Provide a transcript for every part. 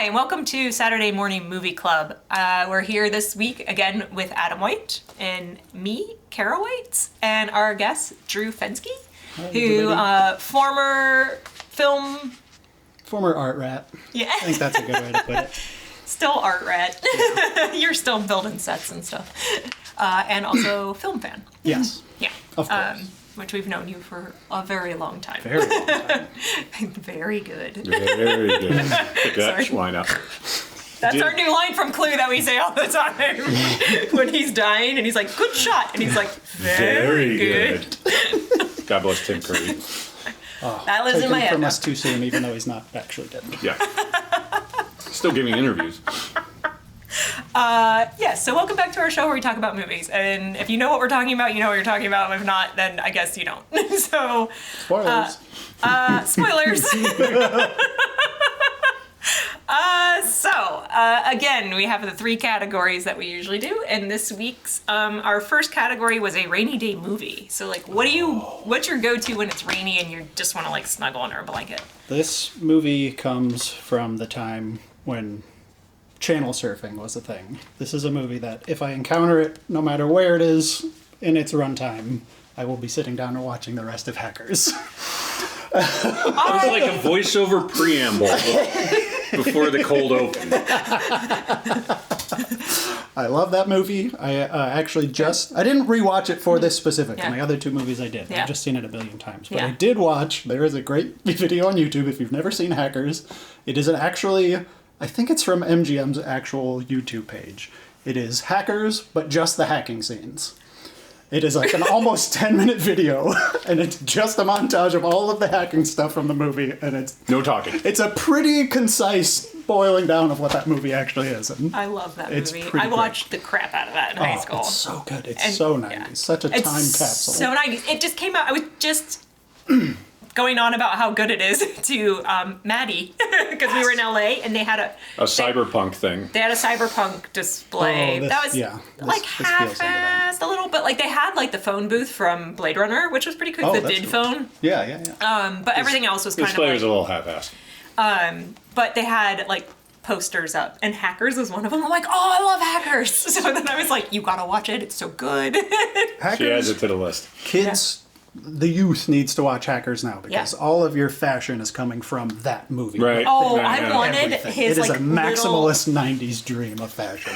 Hi, and welcome to Saturday Morning Movie Club. We're here this week again with Adam White and me, Kara White, and our guest, Drew Fenske, who former art rat. Yeah. I think that's a good way to put it. Still art rat. Yeah. You're still building sets and stuff. And also film fan. Yes. Yeah. Of course. Which we've known you for a very long time. Very long time. Very good. Very good. That's line up. That's our new line from Clue that we say all the time when he's dying and he's like, good shot. And he's like, very good. God bless Tim Curry. Oh, that lives in my head from now. us too soon, even though he's not actually dead. Yeah. Still giving interviews. Yes, so welcome back to our show where we talk about movies. And if you know what we're talking about, you know what you're talking about. If not, then I guess you don't. So, Spoilers. spoilers. Again, we have the three categories that we usually do. And this week's, our first category was a rainy day movie. So, like, what's your go-to when it's rainy and you just want to, like, snuggle under a blanket? This movie comes from the time when channel surfing was a thing. This is a movie that if I encounter it, no matter where it is in its runtime, I will be sitting down and watching the rest of Hackers. It was like a voiceover preamble before the cold open. I love that movie. I actually I didn't rewatch it for this specific. Yeah. My other two movies I did. Yeah. I've just seen it a billion times. But Yeah. I did watch, there is a great video on YouTube if you've never seen Hackers. It is I think it's from MGM's actual YouTube page. It is Hackers, but just the hacking scenes. It is like an almost 10-minute video, and it's just a montage of all of the hacking stuff from the movie, and it's No talking. It's a pretty concise boiling down of what that movie actually is. And I love that It's movie. pretty I watched the crap out of that in high school. It's so good. It's And- so 90s. yeah. Such a time It's capsule. So 90s. It just came out. I was just going on about how good it is to Maddie because we were in LA and they had A cyberpunk thing. They had a cyberpunk display. Oh, that was this like feels like that. half-assed a little, but like they had like the phone booth from Blade Runner, which was pretty cool. The that's did cool. phone. Yeah. But everything else was The kind of display like. was a little half-assed. But they had like posters up, and Hackers was one of them. I'm like, oh, I love Hackers. So then I was like, you gotta watch it. It's so good. She adds Hackers, it to the list. kids, the youth needs to watch Hackers now because Yeah. all of your fashion is coming from that movie. Right. Oh, Right, I yeah. wanted Everything. his It is like a maximalist 90s dream of fashion.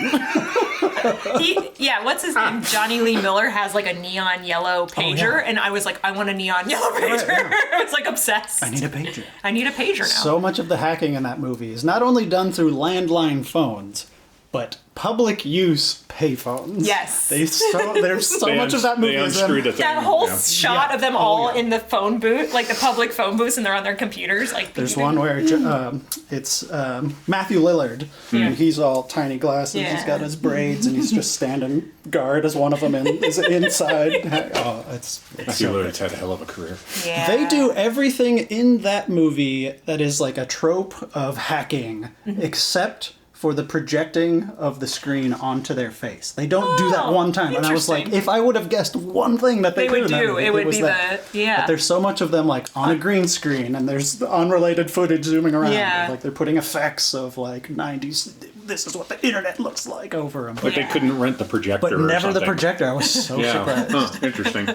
what's his name? Johnny Lee Miller has like a neon yellow pager, yeah. and I was like, I want a neon yellow pager. yeah. I was like obsessed. I need a pager. I need a pager now. So much of the hacking in that movie is not only done through landline phones, but public use payphones. Yes. There's so much of that movie They is them. unscrewed a thing. that whole yeah. shot Yeah. of them Oh, all yeah. in the phone booth, like the public phone booths, and they're on their computers. Like There's one where it's Matthew Lillard, and he's all tiny glasses. Yeah. He's got his braids, and he's just standing guard as one of them is inside. Oh, it's Matthew so Lillard's had a hell of a career. Yeah. They do everything in that movie that is like a trope of hacking, Mm-hmm. except for the projecting of the screen onto their face. They don't do that one time. And I was like, interesting. if I would have guessed one thing that they They would in that do, movie, it would was be that. yeah. But there's so much of them like on a green screen, and there's the unrelated footage zooming around. Yeah. Like they're putting effects of like 90s. This is what the internet looks like over them. Like they couldn't rent the projector But or never the something. projector. I was so Yeah. surprised. Huh, interesting.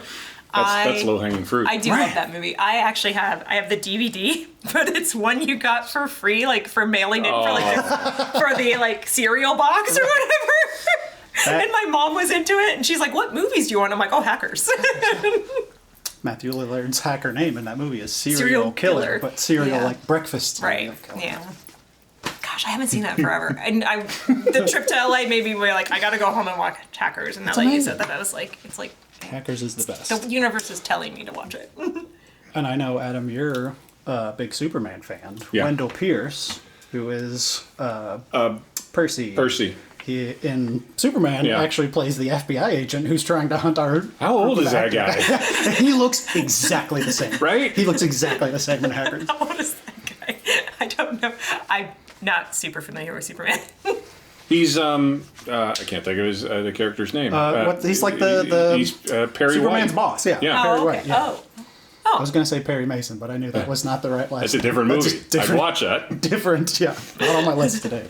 That's low-hanging fruit. I do love that movie. I actually have the DVD, but it's one you got for free, like for mailing it for the like cereal box or whatever. And my mom was into it, and she's like, "What movies do you want?" I'm like, "Oh, Hackers." Matthew Lillard's hacker name in that movie is Serial Serial Killer. Killer, but cereal Yeah. like breakfast. Right. cereal killer. Yeah. Gosh, I haven't seen that forever. And the trip to LA made me like, I gotta go home and watch Hackers. And now that you said that, I was like, it's like Hackers is the best. the universe is telling me to watch it. And I know, Adam, you're a big Superman fan. Yeah. Wendell Pierce, who is Percy. Percy. He, in Superman, Yeah. actually plays the FBI agent who's trying to hunt our... How old is that guy? And he looks exactly the same. Right? He looks exactly the same in Hackers. What is that guy? I don't know. I'm not super familiar with Superman. He's I can't think of his the character's name. He's like the he's Perry Superman's White. boss, yeah. Yeah. Perry Oh, White, okay. yeah. Oh. I was going to say Perry Mason, but I knew that was not the right last That's a name. different movie. I'd different, watch that. different, yeah. Not on my list today.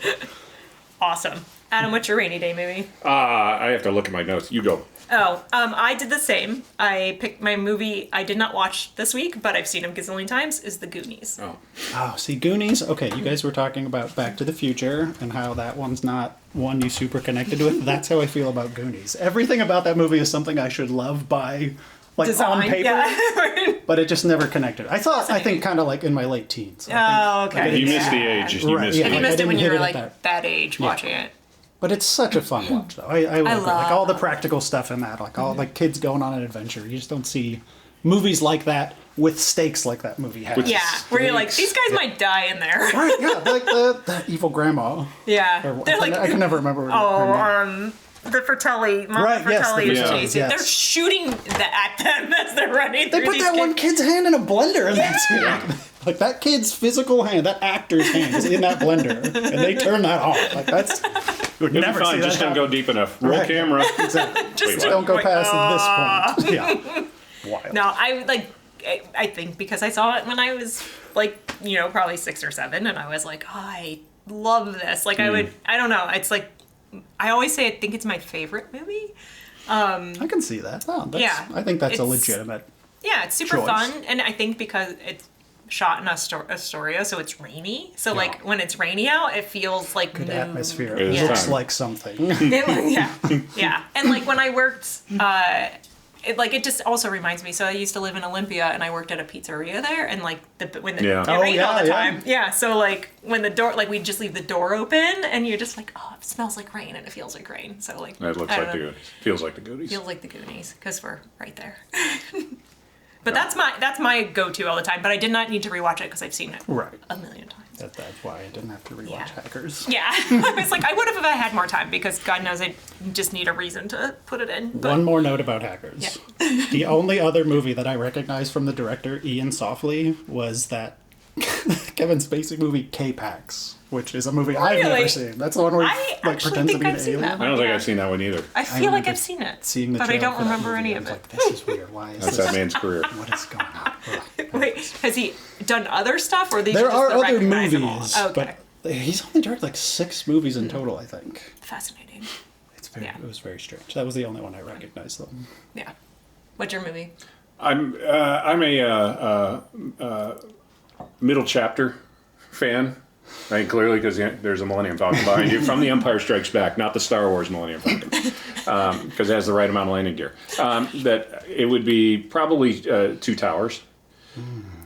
Awesome. Adam, what's your rainy day movie? I have to look at my notes. You go. I did the same. I picked my movie I did not watch this week, but I've seen him gazillion times, is The Goonies. Oh, see, Goonies, okay, you guys were talking about Back to the Future and how that one's not one you super connected with. That's how I feel about Goonies. Everything about that movie is something I should love by, like, Design, on paper, yeah. but it just never connected. I think kind of like in my late teens. Okay. You missed the age. You Right, missed yeah. the You age. missed it when you hit were it at like that age watching it. But it's such a fun watch, though. I will agree. Like, all the love- practical stuff in that, like all the kids going on an adventure. You just don't see movies like that with stakes like that movie has. Yeah, where you're like, these guys might die in there. Right, yeah, like that evil grandma. Yeah. Or, They're like, I can never remember her name. the Fratelli, Mama Right, yes, Fratelli the is Fratellis, chasing. yes. They're shooting at them as they're running They through put these that kids. one kid's hand in a blender, and that's it. Like, that kid's physical hand, that actor's hand is in that blender, and they turn that off. Like, that's... You would You'll be never see fine. that Just don't happen. go deep enough. Roll Right. camera. Exactly. Just Wait, Don't go like, past this point. Yeah. Wild. No, I think because I saw it when I was like, probably 6 or 7, and I was like, I love this. Like, I don't know. It's like, I always say I think it's my favorite movie. I can see that. Oh, that's, Yeah. I think that's a It's- legitimate... Yeah, it's super choice. fun, and I think because it's shot in Astoria, so it's rainy. So like when it's rainy out, it feels like Good new. atmosphere. It It is looks time. like something. Yeah. And like when I worked, it just also reminds me. So I used to live in Olympia, and I worked at a pizzeria there, and like when Yeah. it Oh, rained all the yeah, time. Yeah. So like when the door, like we just leave the door open, and you're just like, oh, it smells like rain, and it feels like rain. So like That looks I like don't the know. Goonies. Feels like the Goonies. Feels like the Goonies because we're right there. But that's my go-to all the time. But I did not need to rewatch it because I've seen it Right. a million times. That's why I didn't have to rewatch Yeah. Hackers. Yeah, I was like, I would have if I had more time because God knows I just need a reason to put it in. But One more note about Hackers. The only other movie that I recognized from the director, Ian Softly, was that Kevin Spacey movie K-Pax, which is a movie I've never Really? seen. That's the one where he I like, actually pretends to think be an I've seen alien. that I don't think Yeah. I've seen that one either. I feel like remember I've seen it, Seeing the but I trailer don't for that remember movie, any I of was it. like, this is weird. Why is That's this? that man's career. What is going on? Ugh. Wait, has he done other stuff, or these There just are the other recognizable? movies, Okay, but he's only directed like 6 movies in total, I think. fascinating. It was very strange. That was the only one I recognized, though. Yeah. What's your movie? I'm a middle chapter fan. I mean, clearly because there's a Millennium Falcon behind you from The Empire Strikes Back, not the Star Wars Millennium Falcon, because it has the right amount of landing gear. That it would be probably Two Towers.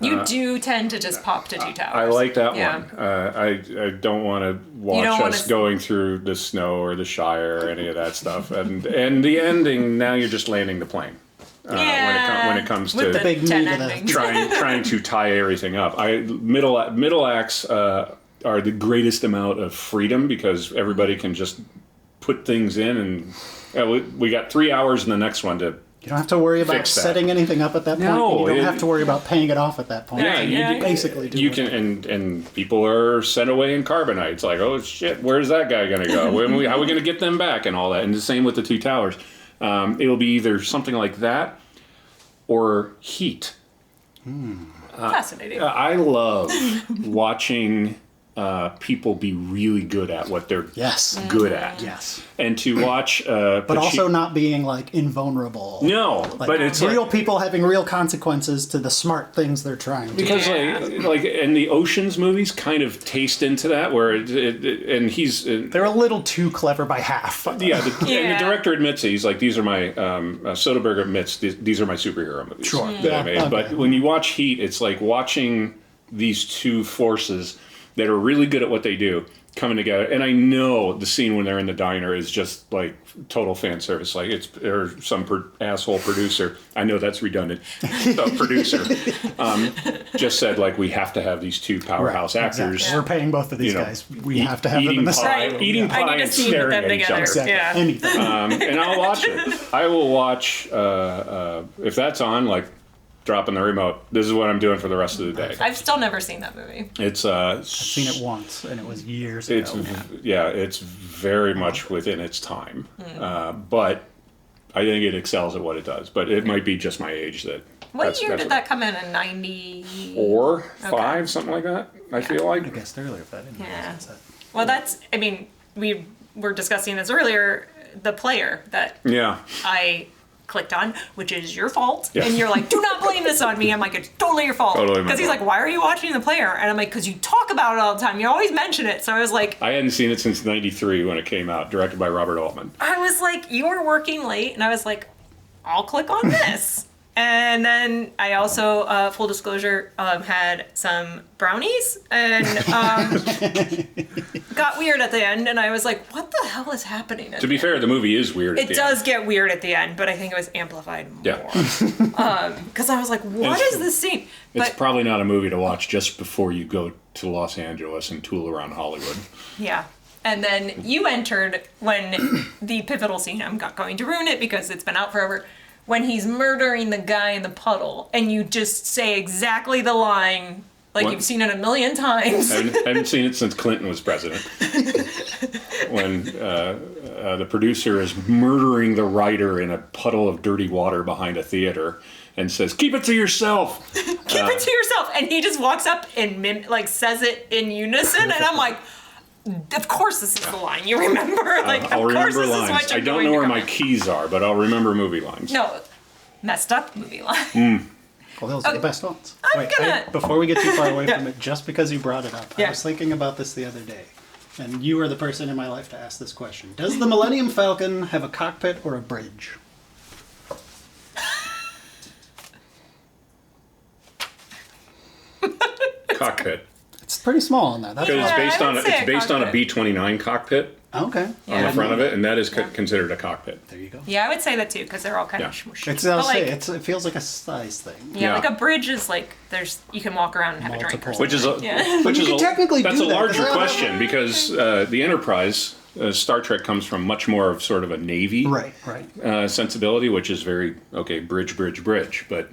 You do tend to just pop to Two Towers. I like that Yeah. one. I don't want to watch don't wanna us going through the snow or the Shire or any of that stuff. And the ending, now you're just landing the plane. When it comes with to the big 10 meat of the- endings. trying to tie everything up. Middle acts are the greatest amount of freedom because everybody can just put things in, and we got 3 hours in the next one to. You don't have to worry about Fix that. setting anything up at that point. No, and you don't it- have to worry about paying it off at that point. Yeah, Yeah, you basically do you it. can, and people are sent away in carbonite. It's like, oh shit, where's that guy gonna go? How are we gonna get them back and all that? And the same with the Two Towers. It'll be either something like that or Heat. Fascinating. I love watching people be really good at what they're Yes. good at. Yes. And to watch, But also not being like invulnerable. no, Like, but it's real like, people having real consequences to the smart things they're trying to do. because Yeah. like in the Ocean's movies, kind of taste into that where and he's. They're a little too clever by half. Yeah, and Yeah. the director admits it. He's like, these are my, Soderbergh admits, these are my superhero movies Sure. that I Yeah, made. okay. But when you watch Heat, it's like watching these two forces that are really good at what they do coming together. And I know the scene when they're in the diner is just like total fan service. Like or some asshole producer. I know that's redundant. The producer just said like, we have to have these two powerhouse actors. Exactly. We're paying both of these You know, guys. We have to have them in eating the pie, same. eating I pie need a and scene with staring them at each together. other. Exactly. Yeah. Anything. And I'll watch it. I will watch if that's on. Like dropping the remote. This is what I'm doing for the rest of the day. I've still never seen that movie. It's I've seen it once, and it was years It's ago. it's very much within its time, but I think it excels at what it does. But it might be just my age that What year did that come in 90? 4, 5, something like that, I feel like. I guessed earlier if I didn't Yeah. realize that. Well, that's, I mean, we were discussing this earlier, the player that Yeah. I clicked on, which is your fault. Yeah. And you're like, do not blame this on me. I'm like, it's totally your fault. Totally my Because he's fault. like, why are you watching the player? And I'm like, because you talk about it all the time. You always mention it. So I was like, I hadn't seen it since 93 when it came out, directed by Robert Altman. I was like, you were working late. And I was like, I'll click on this. And then I also, full disclosure, had some brownies and got weird at the end. And I was like, what the hell is happening? To be fair, the movie is weird at It the does end. get weird at the end, but I think it was amplified more. Yeah. Because I was like, what is this scene? It's But probably not a movie to watch just before you go to Los Angeles and tool around Hollywood. yeah. And then you entered when the pivotal scene, I'm not going to ruin it because it's been out forever, when he's murdering the guy in the puddle, and you just say exactly the line, like What? you've seen it a million times. I haven't seen it since Clinton was president. When the producer is murdering the writer in a puddle of dirty water behind a theater and says, "Keep it to yourself." Keep it to yourself. And he just walks up and says it in unison, and I'm like, of course this is the line you remember. Like, I'll of course remember this is lines. what you're I don't going know to where come my up. keys are, but I'll remember movie lines. No, messed up movie line. Well, those are the best ones. Before we get too far away from it, just because you brought it up, Yeah. I was thinking about this the other day. And you are the person in my life to ask this question. Does the Millennium Falcon have a cockpit or a bridge? Cockpit. It's pretty small on that. That's Because Yeah, it's based I on would say it's a based on a cockpit. B-29 cockpit okay. on Yeah. the front of it, and that is Yeah. considered a cockpit. There you go. Yeah, I would say that too, because they're all kind Yeah. of smushy. I'll But, say, like, it feels like a size thing. yeah, Yeah. like a bridge is like you can walk around and have a drink or Multiple. something. Which is a Yeah. which You is can technically that's do a that, 'cause larger they'll have question because the Enterprise, Star Trek comes from much more of sort of a Navy Right. sensibility, which is very bridge, but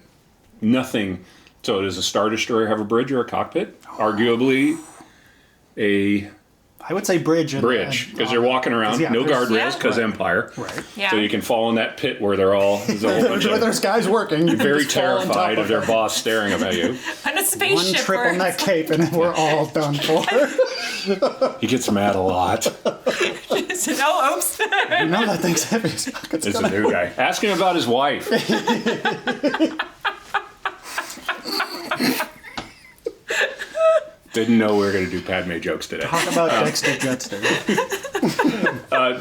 nothing. So does a Star Destroyer have a bridge or a cockpit? Arguably, a I would say bridge. because you're walking around, yeah, no there's- guardrails because Right. Empire. Right. Yeah. So you can fall in that pit where they're all there's a whole bunch Where of there's guys working. You very just fall on top terrified of their it. boss staring at you. On a One spaceship triple where neck cape and we're all done for. He gets mad a lot. it's, oh, oops. You know that thing's heavy as fuck. It's It's a gonna- new guy. Ask him about his wife. Didn't know we were going to do Padme jokes today. Talk about Dexter Jetster.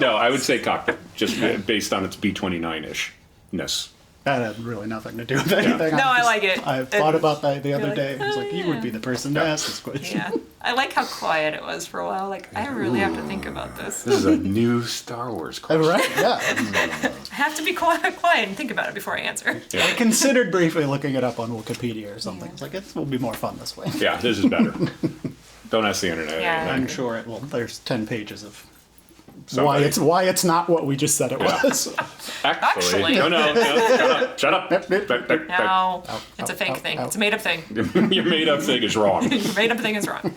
No, I would say cockpit, just based on its B-29-ish-ness. That had really nothing to do with anything. No, I like it. I thought about that the other day. I was like, you would be yeah. the person to ask this question. Yeah. I like how quiet it was for a while. Like, I really have to think about this. This is a new Star Wars question. Right? Yeah. I have to be quiet and think about it before I answer. I considered briefly looking it up on Wikipedia or something. It's like, it will be more fun this way. Yeah, this is better. Don't ask the internet. Yeah. I'm sure it will. There's 10 pages of Somebody. why it's not what we just said it was. Actually. No, shut up. No, it's a fake ow, thing. ow. It's a made up thing. Your made up thing is wrong. Your made up thing is wrong.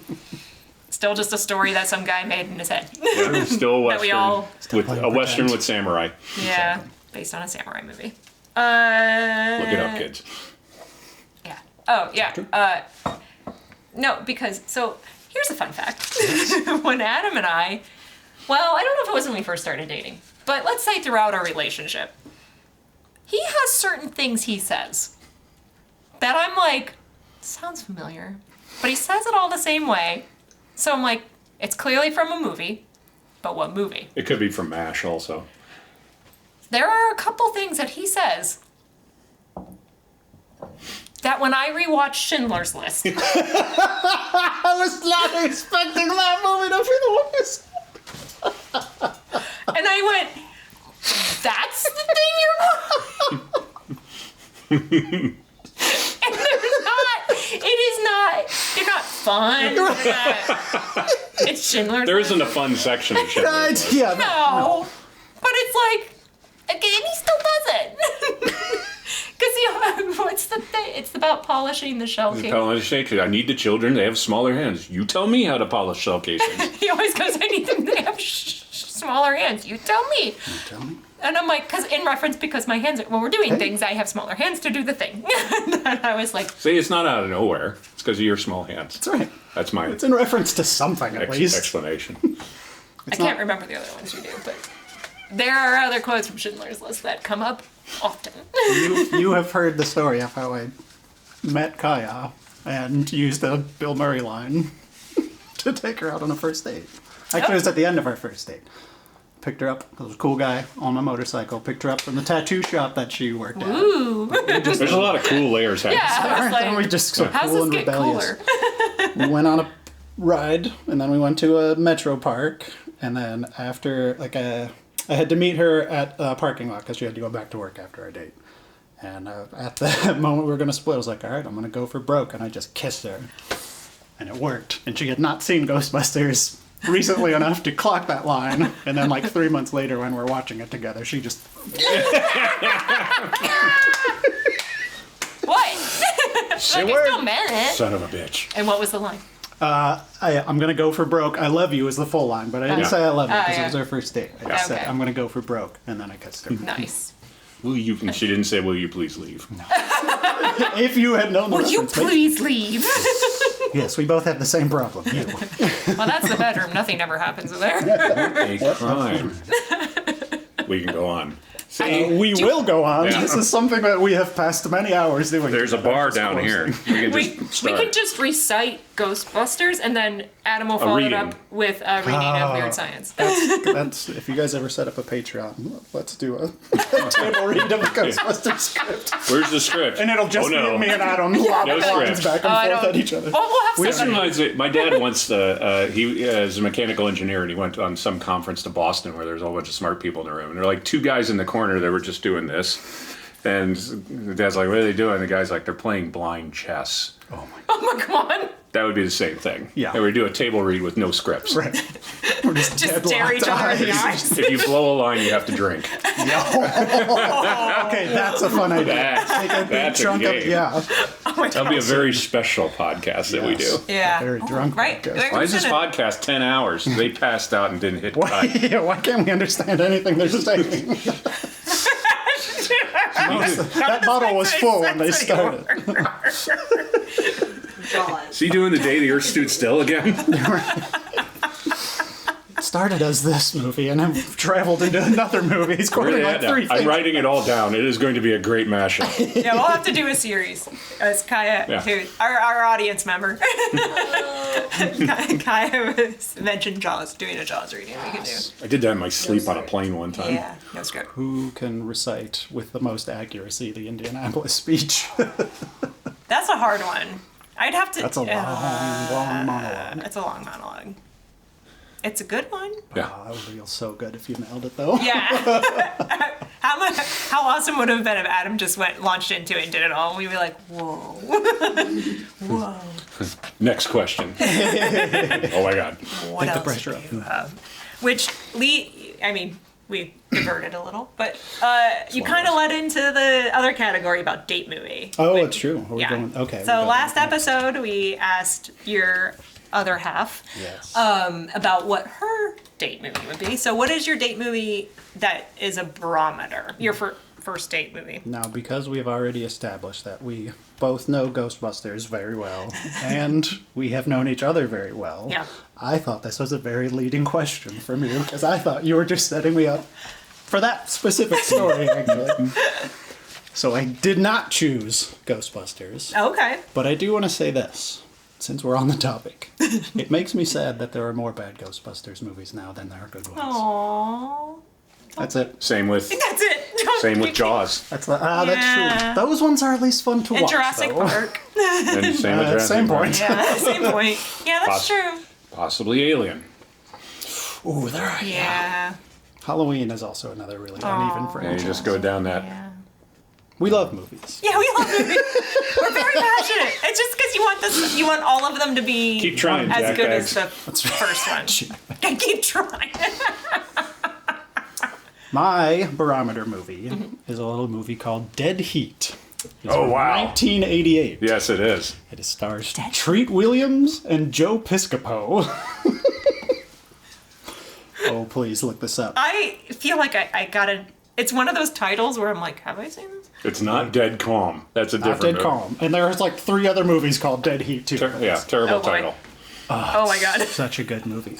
Still just a story that some guy made in his head. Yeah, still a That we Western. all- With a Western with samurai. Yeah, based on a samurai movie. Look it up, kids. Yeah. Oh, yeah. No, because, so, here's a fun fact. When Adam and I, well, I don't know if it was when we first started dating, but let's say throughout our relationship, he has certain things he says that I'm like, sounds familiar, but he says it all the same way. So I'm like, it's clearly from a movie, but what movie? It could be from MASH also. There are a couple things that he says that when I rewatch Schindler's List, I was not expecting that movie to be the one you said. and I went, that's the thing you're going. And they're not fun. It's Schindler's There List. isn't a fun section of shit. Yeah. No. But it's like, again, he still does it. Because what's the thing? It's about polishing the shell case. I need the children. They have smaller hands. You tell me how to polish shell casings. He always goes, I need them to have smaller hands. You tell me. Tell me. And I'm like, because my hands, when we're doing things, I have smaller hands to do the thing. And I was like, See, it's not out of nowhere. It's because of your small hands. That's right. That's my It's in reference to something, at least. explanation. I can't remember the other ones we do, but there are other quotes from Schindler's List that come up often. You have heard the story of how I met Kaya and used a Bill Murray line to take her out on a first date. Actually, it was at the end of our first date. Picked her up. It was a cool guy on a motorcycle. Picked her up from the tattoo shop that she worked at. Ooh. There's a lot of cool layers happening. Yeah, I was like, we just so how's cool this and get rebellious. cooler? We went on a ride, and then we went to a metro park, and then after, I had to meet her at a parking lot because she had to go back to work after our date. And at the moment we were going to split, I was like, all right, I'm going to go for broke, and I just kissed her. And it worked. And she had not seen Ghostbusters recently enough to clock that line. And then 3 months later when we're watching it together, she just... What? Say Like, I word. still meant it. Son of a bitch. And what was the line? I'm going to go for broke. I love you is the full line, but I didn't Yeah. say I love you Oh, because yeah. it was our first date. I just said, Okay. I'm going to go for broke. And then I kissed her. Nice. Will you? And she didn't say, "Will you please leave?" If you had known the Will you reference, but- please leave? Yes, we both have the same problem. You. Well, that's the bedroom. Nothing ever happens in there. A crime. We can go on. See, We will go on. Yeah. This is something that we have passed many hours doing. there's a bar down here. We can We just we start. could just recite Ghostbusters and then Adam will follow it reading. up with a reading of Weird Science. That's if you guys ever set up a Patreon, let's do a table read of the Ghostbusters script, Where's the script? and it'll just oh, no. be me and Adam lobbing No lines script. back and Oh, I forth don't- at each other. Oh, we'll have This somebody. reminds me, my dad once, he is a mechanical engineer, and he went on some conference to Boston where there's a whole bunch of smart people in the room. And there were two guys in the corner that were just doing this. And the dad's like, what are they doing? The guy's like, they're playing blind chess. Oh my god. That would be the same thing. Yeah. And we do a table read with no scripts. Right. We're just Just dead stare each locked other in the eyes. eyes. If you blow a line, you have to drink. Okay, that's a fun idea. Take a big That's a chunk of game. yeah. Oh my That'll be a god. very special podcast that we do. Yes. Yeah. Very drunk Right. podcast. Why is this Gonna- podcast 10 hours? They passed out and didn't hit Why, cut. yeah, why can't we understand anything they're saying? That bottle was full when they started. Is he doing The Day the Earth Stood Still again? Started as this movie and then traveled into another movie. He's Where are quoting they like at now? 3 I'm things. writing it all down. It is going to be a great mashup. Yeah, we'll have to do a series. As Kaya, Yeah. who, our audience member. Kaya mentioned Jaws, doing a Jaws reading we could do. I did that in my sleep on a plane one time. Yeah, no script. Who can recite with the most accuracy the Indianapolis speech? That's a hard one. I'd have to. That's a long monologue. It's a long monologue. It's a good one. Yeah. Oh, that would feel so good if you nailed it, though. Yeah. How awesome would it have been if Adam just launched into it and did it all? We'd be like, whoa. Whoa. Next question. Oh my God. What Take the else pressure do off. you have? Which we diverted a little, but you kind of led into the other category about date movie. Oh, it's true. Are we Yeah. going? Okay. So we got last it. episode we asked your other half Yes. about what her date movie would be. So what is your date movie that is a barometer? Your first date movie. Now, because we've already established that we both know Ghostbusters very well, and we have known each other very well, Yeah. I thought this was a very leading question from you, because I thought you were just setting me up for that specific story, actually. So I did not choose Ghostbusters, Okay. but I do want to say this, since we're on the topic. It makes me sad that there are more bad Ghostbusters movies now than there are good ones. Aww. That's it. Same with That's it. same with Jaws. That's Yeah. that's true. Those ones are at least fun to And watch. Jurassic though. Park. And same with Jurassic same Park. point. Yeah, same point. Yeah, that's true. Possibly Alien. Ooh, there are. Yeah. Halloween is also another really uneven And you franchise. just go down that. Yeah. We love movies. Yeah, we love movies. We're very passionate. It's just because you want all of them to be Keep trying, as good jackbags. as the first one. Keep trying. My barometer movie is a little movie called Dead Heat. It's Oh, from wow. 1988. Yes, it is. It stars Treat Williams and Joe Piscopo. Oh, please look this up. I feel like I gotta It's one of those titles where I'm like, have I seen this? It's not Dead Calm. That's a different Dead movie. Calm. And there's like 3 other movies called Dead Heat too. Terrible Oh, boy. title. Oh my god. Such a good movie.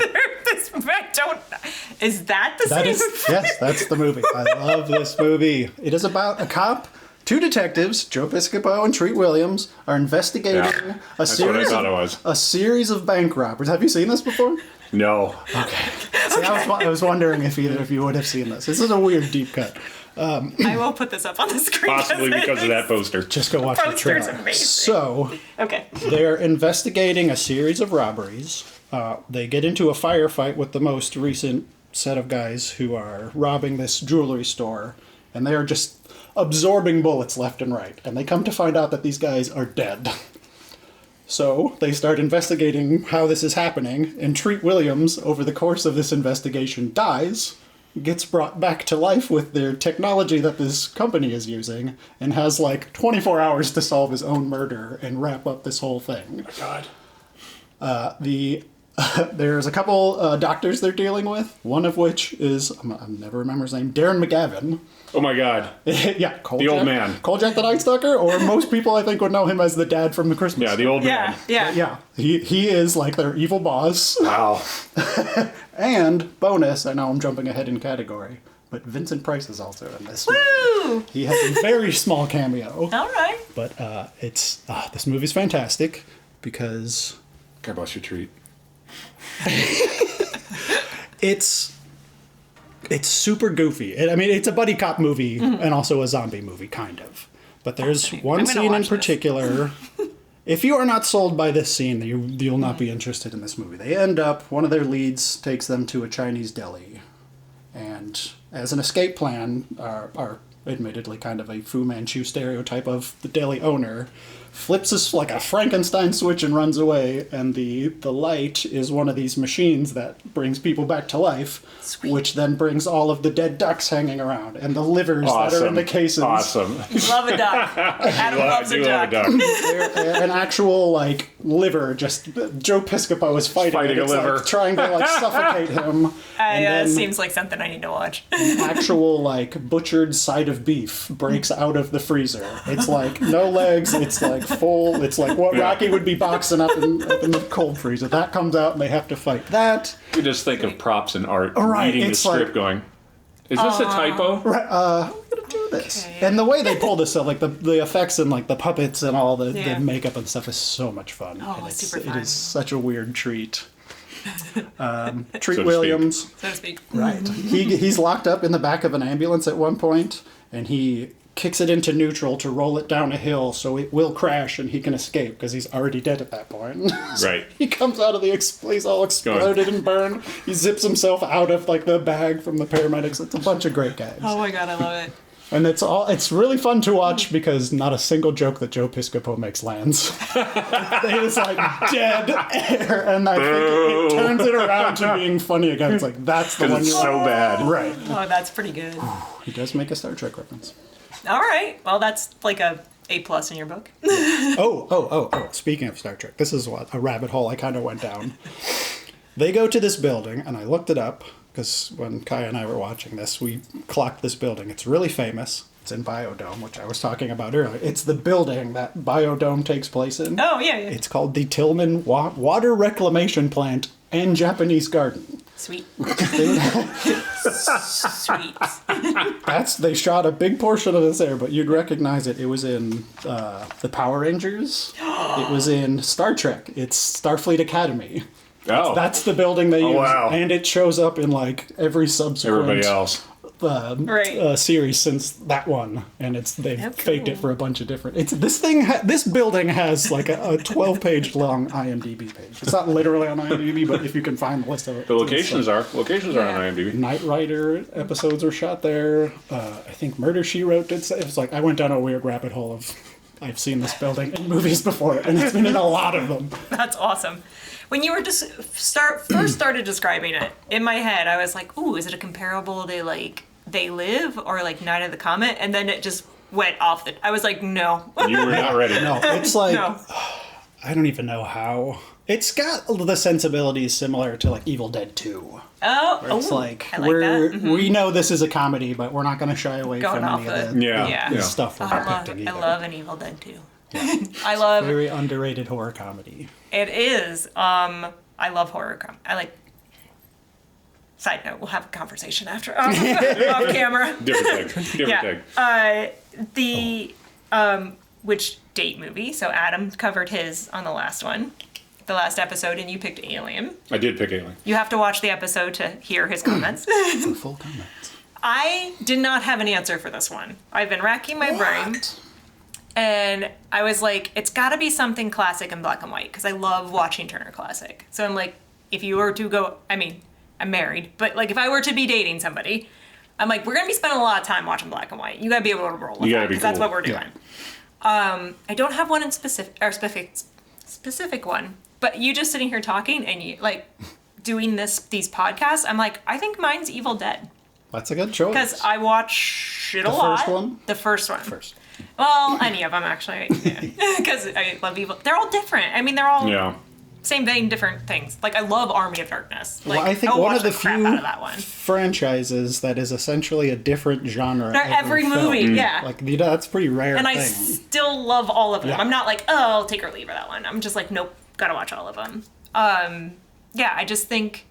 Is that the That same? is, yes, that's the movie. I love this movie. It is about a cop. 2 detectives, Joe Piscopo and Treat Williams, are investigating That's what I thought it was. a series of bank robberies. Have you seen this before? No. Okay. See, I was wondering if either of you would have seen this. This is a weird deep cut. I will put this up on the screen. Possibly because of that poster. Just go watch the Poster's trailer. amazing. So, Okay. they're investigating a series of robberies. They get into a firefight with the most recent set of guys who are robbing this jewelry store, and they are just absorbing bullets left and right. And they come to find out that these guys are dead. So they start investigating how this is happening, and Treat Williams, over the course of this investigation, dies, gets brought back to life with their technology that this company is using, and has like 24 hours to solve his own murder and wrap up this whole thing. God. There's a couple doctors they're dealing with, one of which is, I never remember his name, Darren McGavin. Oh my God. Yeah, Kojak, The old man. Kojak the Night Stalker, or most people I think would know him as the dad from the Christmas. Yeah, the old Yeah, man. yeah. Yeah, he is like their evil boss. Wow. And bonus, I know I'm jumping ahead in category, but Vincent Price is also in this movie. Woo! He has a very small cameo. All right. But this movie's fantastic because God bless your treat. it's super goofy. I mean, it's a buddy cop movie and also a zombie movie, kind of. But there's one gonna scene in watch this. particular. If you are not sold by this scene, you'll not be interested in this movie. They end up, one of their leads takes them to a Chinese deli. And as an escape plan, our admittedly kind of a Fu Manchu stereotype of the deli owner, flips us like a Frankenstein switch and runs away, and the light is one of these machines that brings people back to life, Sweet. which then brings all of the dead ducks hanging around, and the livers that are in the cases. Awesome. Love a duck. Adam loves a duck. They're an actual, like, liver, just Joe Piscopo is fighting Fighting it. a It's liver. like trying to, like, suffocate him. And then Seems like something I need to watch. an actual, like, butchered side of beef breaks out of the freezer. It's like no legs, it's like full, it's like what Rocky would be boxing up in the cold freezer. That comes out and they have to fight that. You just think of props and art, Right, reading the it's script like- going, is this a typo? Right, do this. Okay. And the way they pull this up, like the effects and like the puppets and all the Yeah. makeup and stuff is so much fun. Oh, And super it fun. is such a weird treat. Treat to Williams. So to speak. Right. He's locked up in the back of an ambulance at one point, and he kicks it into neutral to roll it down a hill so it will crash and he can escape because he's already dead at that point. Right. He comes out of the he's all exploded and burned. He zips himself out of like the bag from the paramedics. It's a bunch of great gags. Oh my god, I love it. And it's really fun to watch because not a single joke that Joe Piscopo makes lands. It is like dead air, and I think it turns it around to being funny again. It's like, that's the one Because it's you so bad. Right. Oh, that's pretty good. He does make a Star Trek reference. All right. Well, that's like a A+ in your book. Oh. Speaking of Star Trek, this is a rabbit hole I kind of went down. They go to this building, and I looked it up, because when Kai and I were watching this, we clocked this building. It's really famous. It's in Biodome, which I was talking about earlier. It's the building that Biodome takes place in. Oh, yeah. It's called the Tillman Water Reclamation Plant and Japanese Garden. Sweet. They shot a big portion of this there, but you'd recognize it. It was in the Power Rangers. It was in Star Trek. It's Starfleet Academy. Oh, That's the building they use, wow. and it shows up in like every subsequent everybody else. Right. series since that one, and they've Oh, faked it cool. for a bunch of different. This building has like a 12-page long IMDb page. It's not literally on IMDb, but if you can find the list of it, The locations are on Yeah. IMDb. Knight Rider episodes were shot there. I think Murder She Wrote did. It was like I went down a weird rabbit hole of I've seen this building in movies before, and it's been in a lot of them. That's awesome. When you were just first started describing it, in my head, I was like, ooh, is it a comparable to They Live or like Night of the Comet? And then it just went off I was like, no. You were not ready. No, it's like No. I don't even know how. It's got the sensibilities similar to like Evil Dead 2. Oh, It's like, I like that. Mm-hmm. we know this is a comedy, but we're not going to shy away Going from off any of it. the stuff we're depicting either. I love an Evil Dead 2. I love... Very underrated horror comedy. It is. I love horror I like... Side note, we'll have a conversation after off camera. Different thing. Which date movie? So Adam covered his on the last episode, and you picked Alien. I did pick Alien. You have to watch the episode to hear his comments. For full comments. I did not have an answer for this one. I've been racking my brain, and I was like, it's got to be something classic in black and white, because I love watching Turner Classic. So I'm like, if you were to go, I mean, I'm married, but like if I were to be dating somebody, I'm like, we're going to be spending a lot of time watching black and white. You got to be able to roll with that, because that's what we're doing. Yeah. I don't have one in specific one, but you just sitting here talking and you like doing these podcasts, I'm like, I think mine's Evil Dead. That's a good choice. Because I watch it a lot. The first one? The first one. First. Well, any of them actually. Because I love Evil. They're all different. I mean, they're all same vein, different things. Like I love Army of Darkness. Like, well, I think one of the few out of that one. franchises that is essentially a different genre. Every movie, yeah. Like that's a pretty rare. And thing. I still love all of them. Yeah. I'm not like, oh, I'll take or leave or that one. I'm just like, nope, gotta watch all of them. Yeah, I just think,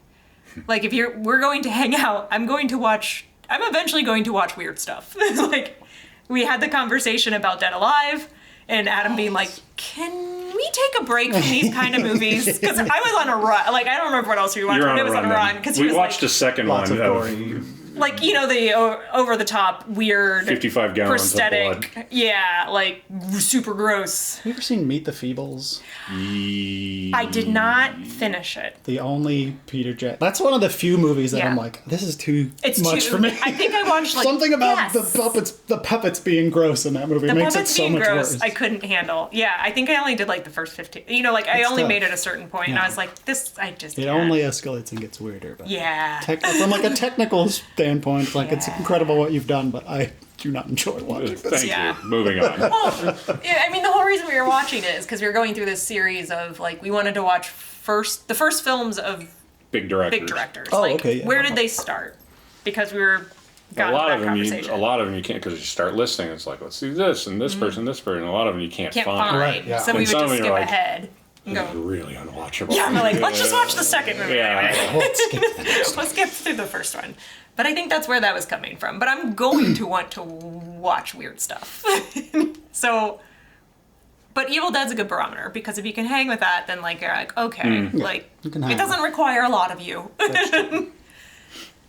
like, if we're going to hang out, I'm eventually going to watch weird stuff. Like, we had the conversation about Dead Alive, and Adam being like, can we take a break from these kind of movies? Because I was on a run. Like, I don't remember what else we watched, but it was on a run. Because we watched the second one. Like, you know, the over-the-top, weird... 55 gallons prosthetic, of blood. Yeah, like, super gross. Have you ever seen Meet the Feebles? I did not finish it. The only Peter Jackson... That's one of the few movies that I'm like, this is too much for me. I think I watched, like... Something about the puppets being gross in that movie makes it so much worse. I couldn't handle. Yeah, I think I only did, like, the first 15... You know, like, I only made it a certain point, and I was like, I just can't. It only escalates and gets weirder. But yeah. From, like, a technical standpoint, like, it's incredible what you've done, but I do not enjoy watching this. Thank you. Moving on. Well, I mean, the whole reason we were watching it is because we were going through this series of, like, we wanted to watch the first films of big directors. Oh, like, okay. Yeah. Where did they start? Because we were a lot of them you can't, because you start listing, it's like, let's do this, and this person, and a lot of them you can't find. Right, yeah. So we would just skip ahead. It's really unwatchable. Yeah, we're like, let's just watch the second movie. Yeah. Let's skip to the next one. Let's skip through the first one. But I think that's where that was coming from. But I'm going to want to watch weird stuff. So, but Evil Dead's a good barometer, because if you can hang with that, then like you're like, okay, like it doesn't require a lot of you.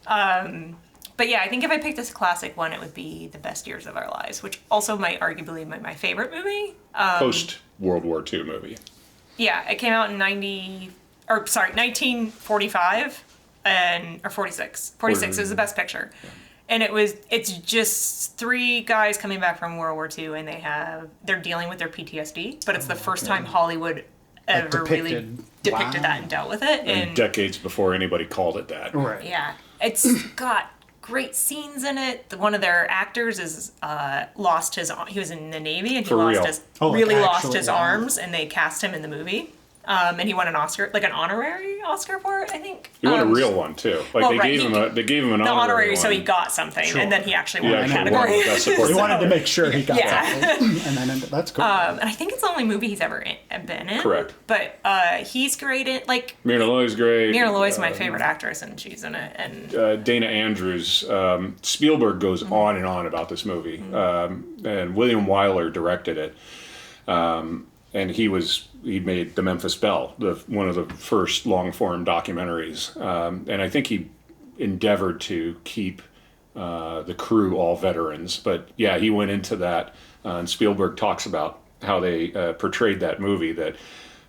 But yeah, I think if I picked this classic one, it would be The Best Years of Our Lives, which also might arguably be my favorite movie. Post World War II movie. Yeah, it came out in 1945 or 46. 46 is the best picture. Yeah. And it's just three guys coming back from World War II, and they're dealing with their PTSD, but it's the first time Hollywood ever really depicted that and dealt with it. And decades before anybody called it that. Right. Yeah. It's got great scenes in it. One of their actors is lost his arm. He was in the Navy, and he lost his arms, and they cast him in the movie. And he won an Oscar, like an honorary Oscar for it, I think. He won a real one too. Like they gave him an honorary one. So he got something, and then he actually won a category. He wanted to make sure he got something, and then that's cool. And I think it's the only movie he's ever been in. Correct. But he's great in Mira Loy's great. Mira Loy's my favorite actress, and she's in it. And Dana Andrews, Spielberg goes on and on about this movie, and William Wyler directed it. And he made The Memphis Belle, one of the first long-form documentaries. And I think he endeavored to keep the crew all veterans. But yeah, he went into that, and Spielberg talks about how they portrayed that movie. That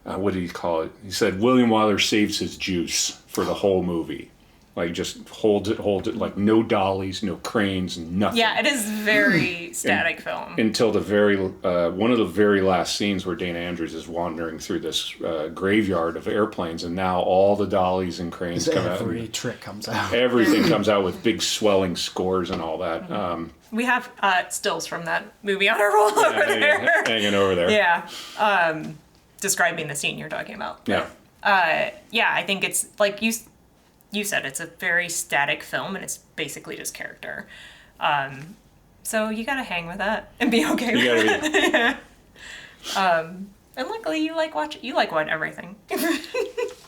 what did he call it? He said William Wyler saves his juice for the whole movie. Like, just holds it, like no dollies, no cranes, nothing. Yeah, it is very static film. Until one of the very last scenes where Dana Andrews is wandering through this graveyard of airplanes, and now all the dollies and cranes come out. Every trick comes out. Everything comes out with big swelling scores and all that. We have stills from that movie on our wall over there. Hanging over there. Yeah. describing the scene you're talking about. Yeah. Yeah, I think it's like you said, it's a very static film, and it's basically just character. So you gotta hang with that and be okay with it. Yeah. And luckily, you like watch everything.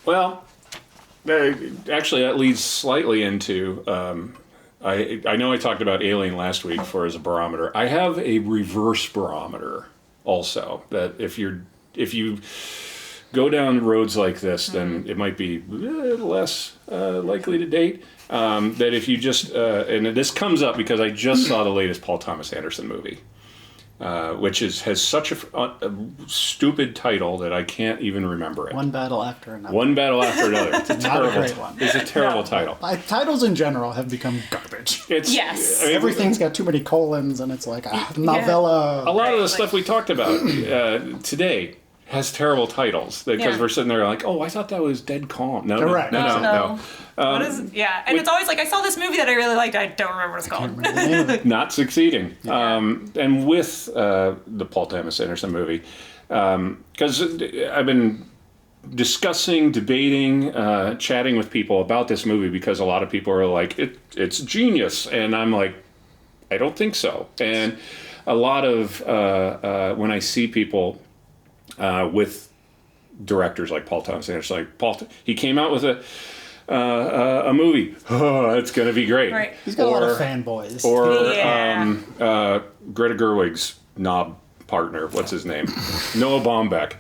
Well, actually, that leads slightly into. I know I talked about Alien last week for as a barometer. I have a reverse barometer also. That if you go down roads like this, then it might be less likely to date. That if you just and this comes up because I just saw the latest Paul Thomas Anderson movie. Which has such a stupid title that I can't even remember it. One Battle After Another. One Battle After Another. It's a terrible. Not a great one. It's a terrible title. Titles in general have become garbage. Yes. I mean, Everything's got too many colons, and it's like novella. a lot of the stuff we talked about today has terrible titles because we're sitting there like, oh, I thought that was Dead Calm. No, Correct. no. What is? Yeah, and it's always like I saw this movie that I really liked. I don't remember what it's called. Remember the name of it. Not succeeding. And with the Paul Thomas Anderson movie, because I've been discussing, debating, chatting with people about this movie because a lot of people are like, it's genius. And I'm like, I don't think so. And a lot of, when I see people with directors like Paul Thomas Anderson, he came out with a movie. Oh, it's going to be great. Right. He's got a lot of fanboys. Or Greta Gerwig's knob partner. What's his name? Noah Baumbach.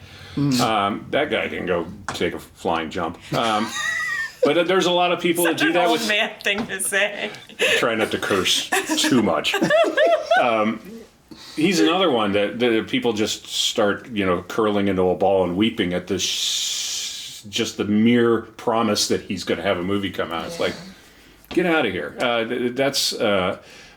That guy can go take a flying jump. But there's a lot of people that do that old with. Man thing to say. Try not to curse too much. He's another one that people just start, curling into a ball and weeping at this, just the mere promise that he's going to have a movie come out. It's like, get out of here. That's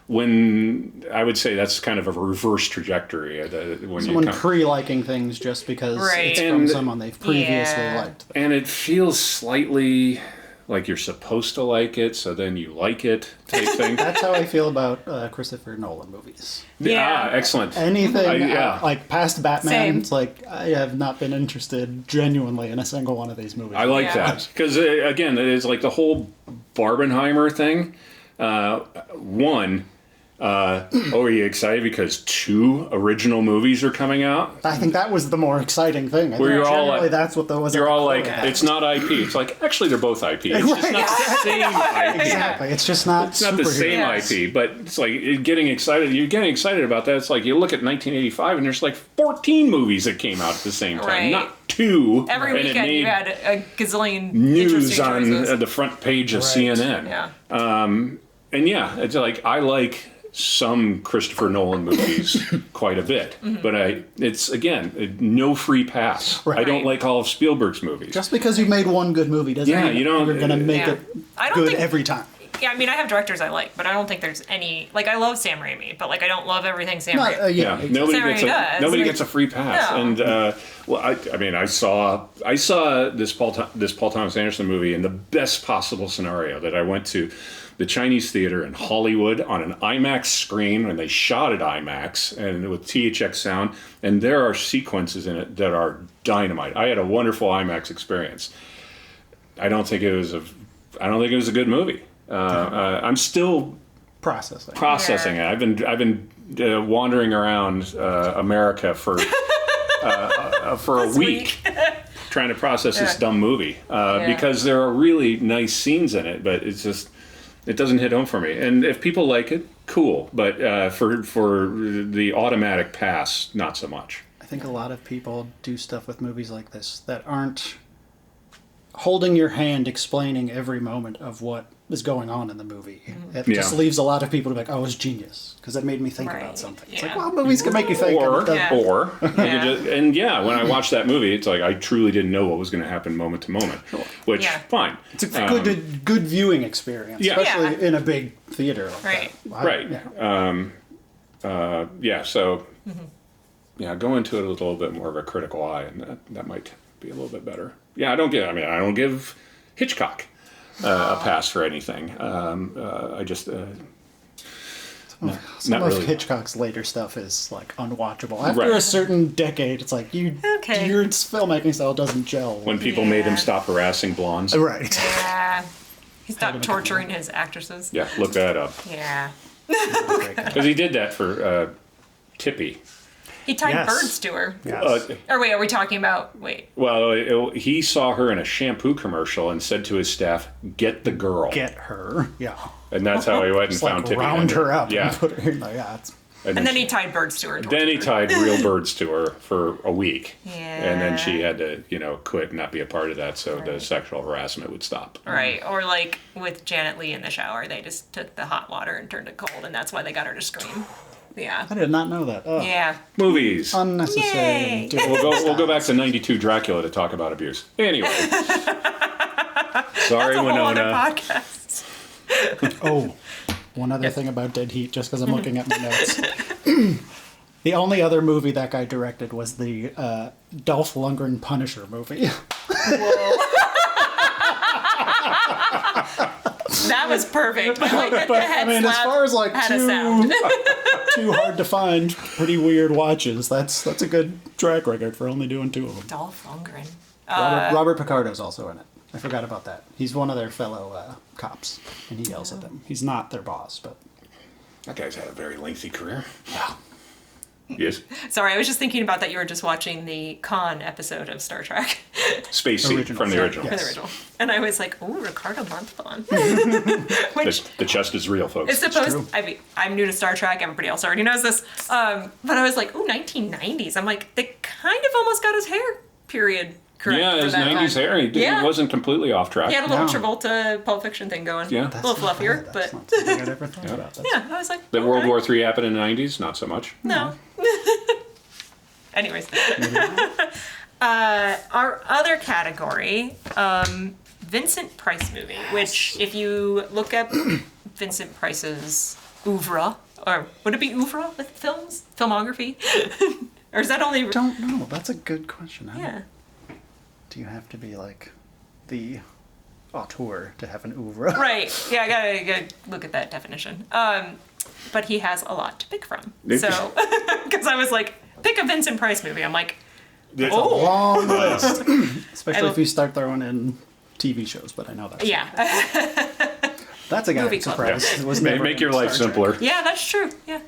when I would say that's kind of a reverse trajectory. When Someone pre-liking things just because it's from someone they've previously liked. And it feels slightly like you're supposed to like it, so then you like it type thing. That's how I feel about Christopher Nolan movies. Yeah, excellent. Anything like past Batman, it's like I have not been interested genuinely in a single one of these movies. I like that because again, it's like the whole Barbenheimer thing. Are you excited because 2 original movies are coming out? I think that was the more exciting thing. Where you're all like, that's what was. You're all like, it's not IP. It's like actually they're both IP. It's just not the same IP. Exactly. It's just not. It's not the same IP, but it's like getting excited. You're getting excited about that. It's like you look at 1985 and there's like 14 movies that came out at the same time, not 2. Every weekend you had a gazillion news on the front page of CNN. Yeah. And it's like I like some Christopher Nolan movies quite a bit, but it's again no free pass. Right. I don't like all of Spielberg's movies. Just because you made one good movie doesn't mean you're going to make it good every time. Yeah, I mean, I have directors I like, but I don't think there's any. Like, I love Sam Raimi, but like, I don't love everything Sam Raimi. Nobody gets a free pass. No. And I saw this Paul Thomas Anderson movie in the best possible scenario that I went to the Chinese theater in Hollywood on an IMAX screen, and they shot at IMAX and with THX sound, and there are sequences in it that are dynamite. I had a wonderful IMAX experience. I don't think it was a good movie. I'm still processing it. I've been wandering around America for a week. Trying to process this dumb movie because there are really nice scenes in it, but it doesn't hit home for me. And if people like it, cool. But for the automatic pass, not so much. I think a lot of people do stuff with movies like this that aren't holding your hand, explaining every moment of what is going on in the movie. It just leaves a lot of people to be like, oh, it's genius, because it made me think about something. It's like, well, movies can make you think. When I watched that movie, it's like I truly didn't know what was going to happen moment to moment, which, fine. It's a good viewing experience, especially in a big theater like that. Go into it with a little bit more of a critical eye, and that might be a little bit better. Yeah, I don't give Hitchcock a pass for anything. I just some of Hitchcock's later stuff is like unwatchable. After a certain decade, it's like you Okay. your filmmaking style doesn't gel. When people made him stop harassing blondes. Right. Yeah. He stopped torturing his actresses. Yeah, look that up. Yeah. Because he did that for Tippy. He tied Yes. birds to her. Yes. Or wait, are we talking about... Wait. Well, he saw her in a shampoo commercial and said to his staff, "Get the girl." Get her. Yeah. And that's how he went and Just found like Tippy. round her up Yeah. and put her in the yachts. And then he tied birds to her. and Then he tortured her. tied real birds to her for a week. Yeah. And then she had to, quit and not be a part of that so the sexual harassment would stop. Right. Or like with Janet Leigh in the shower, they just took the hot water and turned it cold, and that's why they got her to scream. Yeah. I did not know that. Oh, Yeah. Movies. unnecessary. Yay. We'll go back to 92 Dracula to talk about abuse. Anyway. Sorry, That's a whole other Winona. podcast. Oh, one other thing about Dead Heat, just because I'm looking at my notes. The only other movie that guy directed was the Dolph Lundgren Punisher movie. That was perfect. I like that the But head I mean, as slap far as like had a sound. too hard to find, pretty weird watches, that's a good track record for only doing 2 of them. Dolph Lundgren. Robert Picardo's also in it. I forgot about that. He's one of their fellow cops, and he yells at them. He's not their boss, but That guy's had a very lengthy career. yeah. Yes. Sorry, I was just thinking about that you were just watching the Khan episode of Star Trek. Space Seat Original. from the original. Yes. The original. And I was like, ooh, Ricardo Montalban. Which The chest is real, folks. is supposed... true. I mean, I'm new to Star Trek. Everybody else already knows this. But I was like, ooh, 1990s. I'm like, they kind of almost got his hair period correct. Yeah, for his that 90s time. hair. He Yeah. wasn't completely off track. He had a little No. Travolta Pulp Fiction thing going. Yeah. A little fluffier, That's but... not something I'd ever thought about. That's Yeah, I was like, Did all World right. War III happen in the 90s? Not so much. No. Anyways. Our other category, Vincent Price movie, which if you look up Vincent Price's oeuvre, or would it be oeuvre with films? Filmography? Or is that only... I don't know. That's a good question. Yeah. Do you have to be like the auteur to have an oeuvre? Right. Yeah, I gotta look at that definition. But he has a lot to pick from. So, because I was like, pick a Vincent Price movie. I'm like, oh. Long list. Especially I if you start throwing in TV shows, but I know that's Yeah. that's a guy Movie I'm club. surprised. It was Make, never make in your life Star Trek. simpler. Yeah, that's true. Yeah.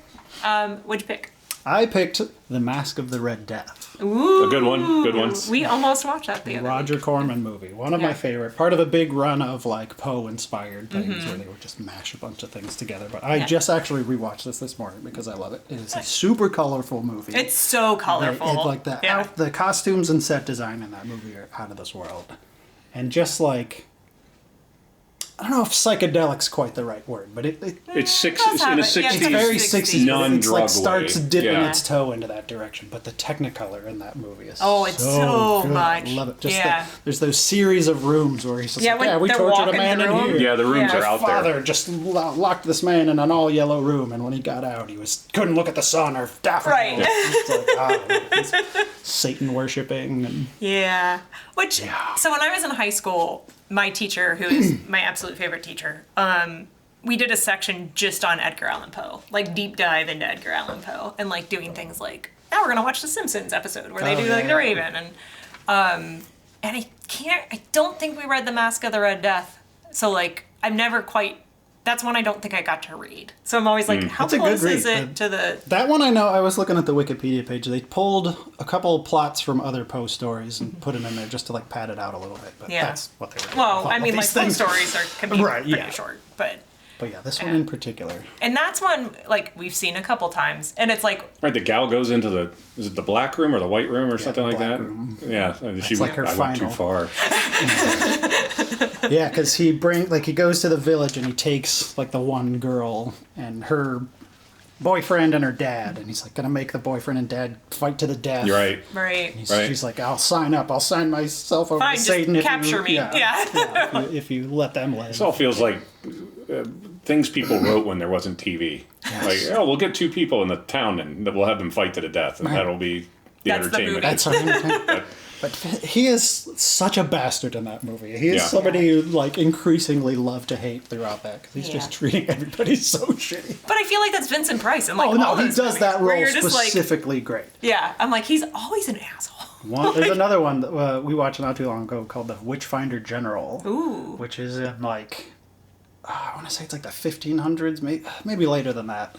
What'd you pick? I picked The Mask of the Red Death. Ooh. A good one. Good one. We almost watched that the other Roger week. Corman movie. One of Yeah. my favorite. Part of a big run of like Poe-inspired things where they would just mash a bunch of things together. But I Yeah. just actually rewatched this morning because I love it. It is a super colorful movie. It's so colorful. It's like Yeah. the costumes and set design in that movie are out of this world. And just like, I don't know if psychedelic's quite the right word, but it It's does have in the it. Yeah, 60s. it's it's very 60s. 60s. Non-drug It's like starts way. dipping Yeah. its toe into that direction. But the Technicolor in that movie is Oh, it's so good. much. I love it. Just Yeah. there's those series of rooms where he's just Yeah, like, when yeah, we they're tortured a walking man in through 'em. here. Yeah, the rooms Yeah. are out Father there. just locked this man in an all yellow room, and when he got out, he couldn't look at the sun or daffodils. Right. It's like, he's Satan worshipping, and Yeah. Which, so when I was in high school, my teacher, who is my absolute favorite teacher, we did a section just on Edgar Allan Poe, like deep dive into Edgar Allan Poe, and like doing things like, now we're gonna watch the Simpsons episode where they Oh, do yeah, like yeah. the Raven, and I don't think we read The Mask of the Red Death, so like I've never quite. That's one I don't think I got to read. So I'm always like, how That's a good close is read. it to the? that one I know. I was looking at the Wikipedia page. They pulled a couple plots from other Poe stories and put it in there just to like pad it out a little bit. But Yeah. that's what they were. doing Well, with all I mean, of like these Poe things. stories can be Right, pretty yeah. short, but. But yeah, this one in particular. And that's one, like, we've seen a couple times. And it's like, Right, the gal goes into is it the black room or the white room or something the like black that? room. Yeah, she like her I went too final. far. Yeah, because he goes to the village and he takes like the one girl and her boyfriend and her dad, and he's like gonna make the boyfriend and dad fight to the death. You're right. right. Right. She's like, I'll sign up. I'll sign myself over Fine, to just Satan if capture you, me. Yeah. if you let them live. This all feels like things people wrote when there wasn't TV. Like, oh, we'll get 2 people in the town and we'll have them fight to the death, and that'll be the That's the entertainment. movie. That's our entertainment. But he is such a bastard in that movie. He is Yeah. somebody you like increasingly love to hate throughout that because he's just Yeah. treating everybody so shitty. But I feel like that's Vincent Price. And like, Oh no, all he those does movies that where role you're just like, specifically great. yeah, I'm like, he's always an asshole. There's another one that we watched not too long ago called The Witchfinder General. Ooh. Which is in I want to say it's like the 1500s, maybe later than that.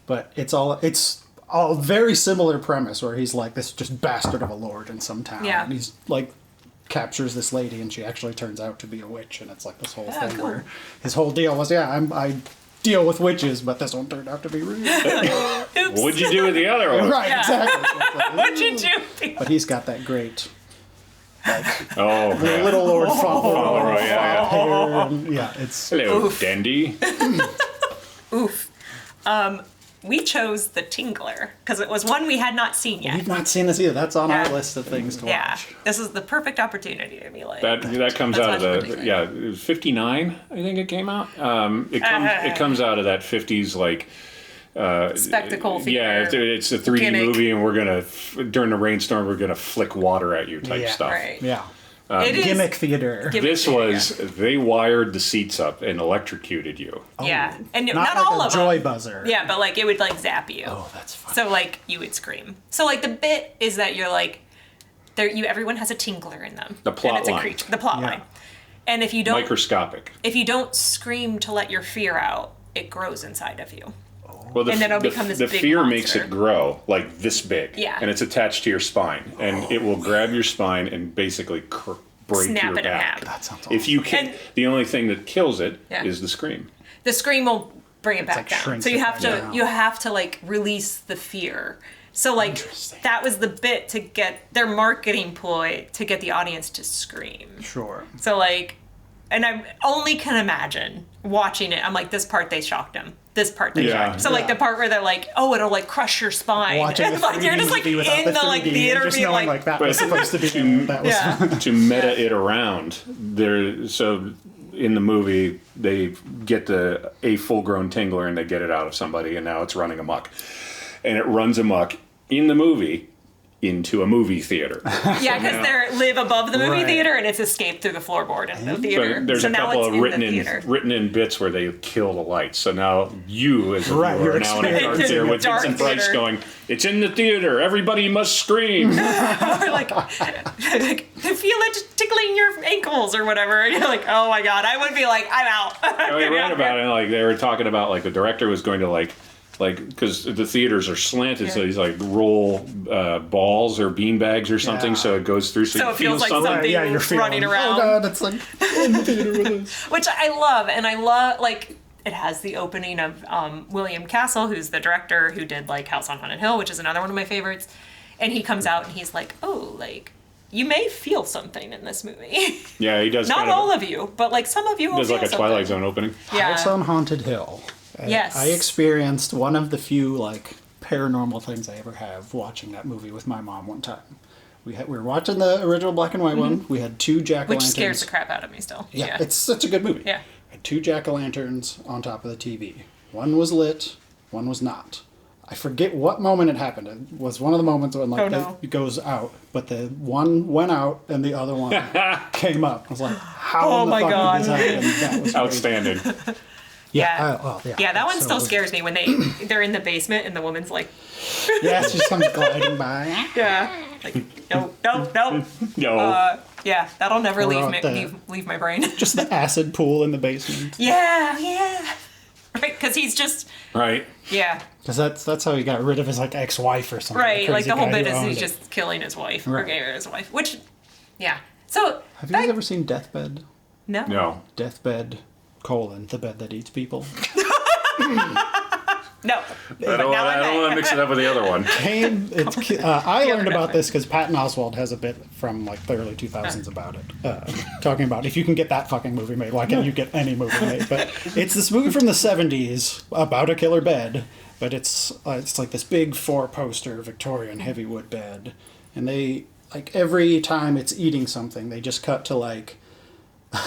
But it's all very similar premise where he's like this just bastard of a lord in some town. Yeah. And he's like captures this lady and she actually turns out to be a witch, and it's like this whole thing cool. where his whole deal was I deal with witches, but this one turned out to be real. Oops. What'd you do with the other one? Right, Yeah. exactly. So it's like, What'd you do? but he's got that great Oh, yeah. little Lord Fauntleroy yeah. hair, and it's Hello, Oof. Dendy. Oof. We chose The Tingler because it was one we had not seen yet. we've not seen this either. That's on our Yeah. list of things to Yeah, watch. this is the perfect opportunity to be like. That comes Let's out of watch the The Tingler. yeah. It was 59, I think it came out. It comes out of that 50s like. Spectacle theater. Yeah, it's a 3D Gimmick. movie, and we're gonna during the rainstorm we're gonna flick water at you type Yeah. stuff. Right. Yeah. It is- Gimmick theater. Gimmick This theater, was they wired the seats up and electrocuted you. yeah, and Not, not like all a of joy them. buzzer. Yeah, but like it would like zap you. Oh, that's fun. So like you would scream. So like the bit is that you're like, everyone has a tinkler in them. The plot and it's line. A creature, the plot Yeah. line. And if you don't Microscopic. scream to let your fear out, it grows inside of you. Well, And then it'll become this the big fear monster. makes it grow like this big. Yeah. And it's attached to your spine, and it will grab your spine and basically break Snap your it in back. half. That sounds awesome. If you can, And- the only thing that kills it Yeah. is the scream. The scream will bring it back like down. shrinks So you it have back to down. you have to like release the fear. So like Interesting. that was the bit to get their marketing ploy to get the audience to scream. Sure. So like, and I only can imagine watching it. I'm like, this part they shocked him. This part they Yeah. shocked him. So like Yeah. the part where they're like, oh, it'll like crush your spine. Watching the like 3D you're just like movie without in the like 3D, theater just being knowing like, that was supposed to be that was Yeah. To meta it around, so in the movie they get a full-grown tingler and they get it out of somebody, and now it's running amok, and it runs amok in the movie into a movie theater. yeah, because they live above the movie Right. theater and it's escaped through the floorboard in the theater. So there's a now couple it's of in written the theater. in bits where they kill the lights. So now you, as a Right, viewer, you're are now in a dark experiencing theater it. with Dark Vincent Price theater. going, "It's in the theater. Everybody must scream." Or like I feel it tickling your ankles or whatever. And you're like, oh my god, I would be like, I'm out. I read about it. Like they were talking about, like the director was going to like because the theaters are slanted, so he's like roll balls or bean bags or something, Yeah. so it goes through. So, So you it feels like something. something yeah, you're feeling, running around. Oh god, it's like in the theater with us. Which I love, and I love like it has the opening of William Castle, who's the director who did like House on Haunted Hill, which is another one of my favorites. And he comes out and he's like, oh, like you may feel something in this movie. Yeah, he does. Not kind all of you, but like some of you will does feel like a something. Twilight Zone opening. Yeah. House on Haunted Hill. Yes. I experienced one of the few like paranormal things I ever have watching that movie with my mom one time. We were watching the original black and white one. We had two jack-o'-lanterns. Which scares the crap out of me still. Yeah, it's such a good movie. Yeah. We had two jack-o'-lanterns on top of the TV. One was lit, one was not. I forget what moment it happened. It was one of the moments when like Oh, no. it goes out, but the one went out and the other one came up. I was like, how Oh in the my fuck God. did this happen? That was crazy. Outstanding. Yeah. Yeah, Yeah, that one so still good. scares me when they're in the basement and the woman's like, Yeah, she just comes gliding by. yeah, like no. No. Yeah, that'll never Or leave out me there. leave my brain. Just the acid pool in the basement. yeah, right, because he's just Right. yeah, Because that's how he got rid of his like ex-wife or something. right. Like crazy the whole guy bit who is owned he's it. just killing his wife or Right. gave her his wife, which yeah. So Have you guys ever seen Deathbed? no. No. Deathbed, the bed that eats people. No. I But don't now I'm want to back. mix it up with the other one. I The learned other about Deathbed. this because Patton Oswalt has a bit from like the early 2000s about it, talking about if you can get that fucking movie made, why can't you get any movie made? But it's this movie from the 70s about a killer bed, but it's like this big 4-poster Victorian heavy wood bed, and they like every time it's eating something, they just cut to like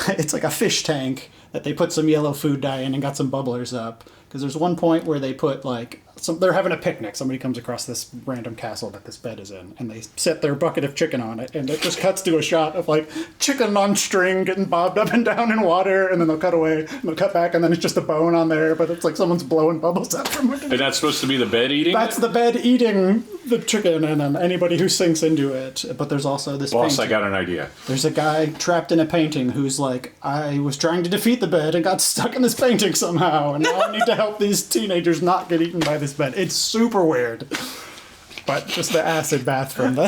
it's like a fish tank that they put some yellow food dye in and got some bubblers up. Because there's one point where they put like they're having a picnic. Somebody comes across this random castle that this bed is in, and they set their bucket of chicken on it, and it just cuts to a shot of like chicken on string getting bobbed up and down in water, and then they'll cut away, and they'll cut back, and then it's just a bone on there, but it's like someone's blowing bubbles out from it. And that's supposed to be the bed eating? That's the bed eating the chicken, and then anybody who sinks into it. But there's also this Boss, painting. I got an idea. There's a guy trapped in a painting who's like, I was trying to defeat the bed and got stuck in this painting somehow, and now I need to help these teenagers not get eaten by this bed. It's super weird. But just the acid bath from the...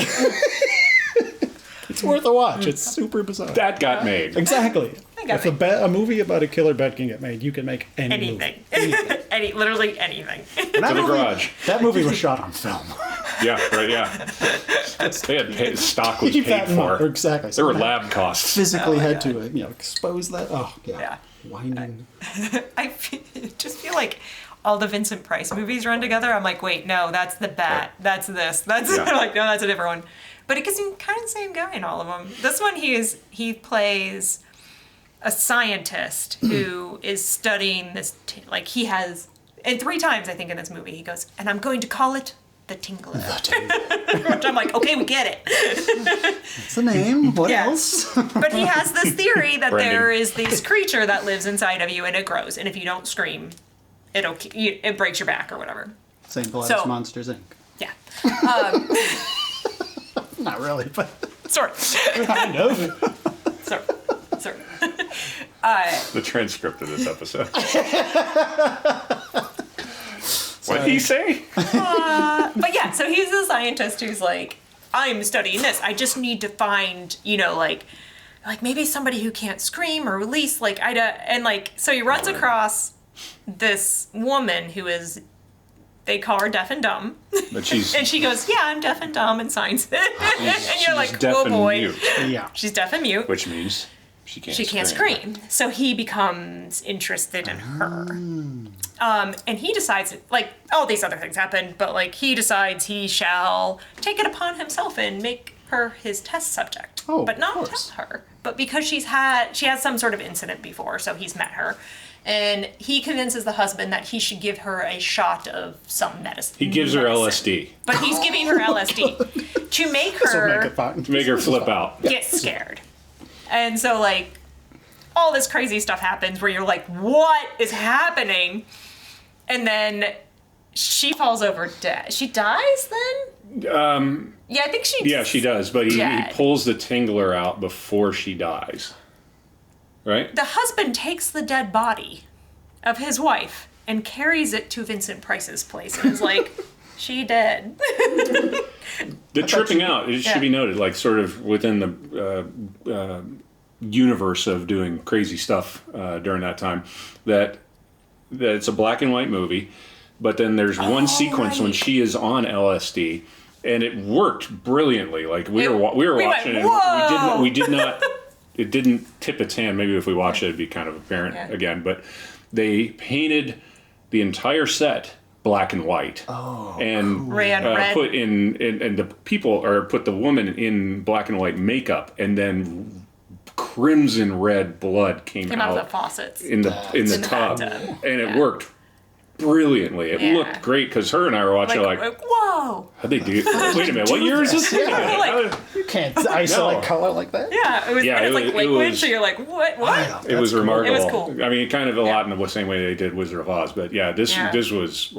It's worth a watch. It's super bizarre. That got made. Exactly. If a movie about a killer bed can get made, you can make anything. Movie. Literally anything. To the garage. That movie was shot on film. Yeah, right, yeah. They had stock was Keep paid that in mind. for. Exactly. There were lab costs. Physically had to expose that. Oh, yeah. Yeah. Winding. Just feel like all the Vincent Price movies run together. I'm like, wait, no, that's the Bat. That's this. That's like, no, that's a different one. But because he's kind of the same guy in all of them. This one, he plays a scientist who is studying this. He has, and 3 times I think in this movie he goes, and I'm going to call it the Tingler. Which I'm like, okay, we get it. That's the name. What else? But he has this theory that Brendan. there is this creature that lives inside of you and it grows, and if you don't scream, it breaks your back or whatever. Same plot So- as Monsters Inc. Yeah. Not really, but Sort of. kind of. Sort of. The transcript of this episode. What'd he say? But yeah, so he's a scientist who's like, I'm studying this. I just need to find, like maybe somebody who can't scream or release, so he runs across this woman who is, they call her deaf and dumb. But she's And she goes, yeah, I'm deaf and dumb and signs it. And you're she's like, deaf oh and boy. mute, Yeah. She's deaf and mute. which means she can't scream. So he becomes interested in her. And he decides, all these other things happen, but he decides he shall take it upon himself and make her his test subject. Oh, but not of course. tell her. But because she has some sort of incident before, so he's met her. And he convinces the husband that he should give her a shot of some medicine. He gives her LSD But he's giving her LSD to make This will her make it fun. to make her flip out. get scared. And so all this crazy stuff happens where you're like, what is happening? And then she falls over dead. She dies then? Yeah, I think she Yeah, she does, but he dead. pulls the tingler out before she dies. Right? The husband takes the dead body of his wife and carries it to Vincent Price's place and is like, she dead. The tripping out, it should be noted, sort of within the universe of doing crazy stuff during that time, that it's a black and white movie, but then there's one sequence when she is on LSD, and it worked brilliantly. We were watching went, it, whoa! and we did not. It didn't tip its hand. Maybe if we watched it, it'd be kind of apparent again. But they painted the entire set black and white, and Red. put in the people, or put the woman in black and white makeup, and then crimson red blood came Came out of the faucets. in the tub, bathtub. and it worked brilliantly. It looked great because her and I were watching whoa. how'd they do? Wait a minute, what year is this? You can't isolate color like that. Yeah, it was, Yeah, and it's it liquid, was- so you're like, what? It was remarkable. It was cool. I mean, kind of a lot in the same way they did Wizard of Oz, but this was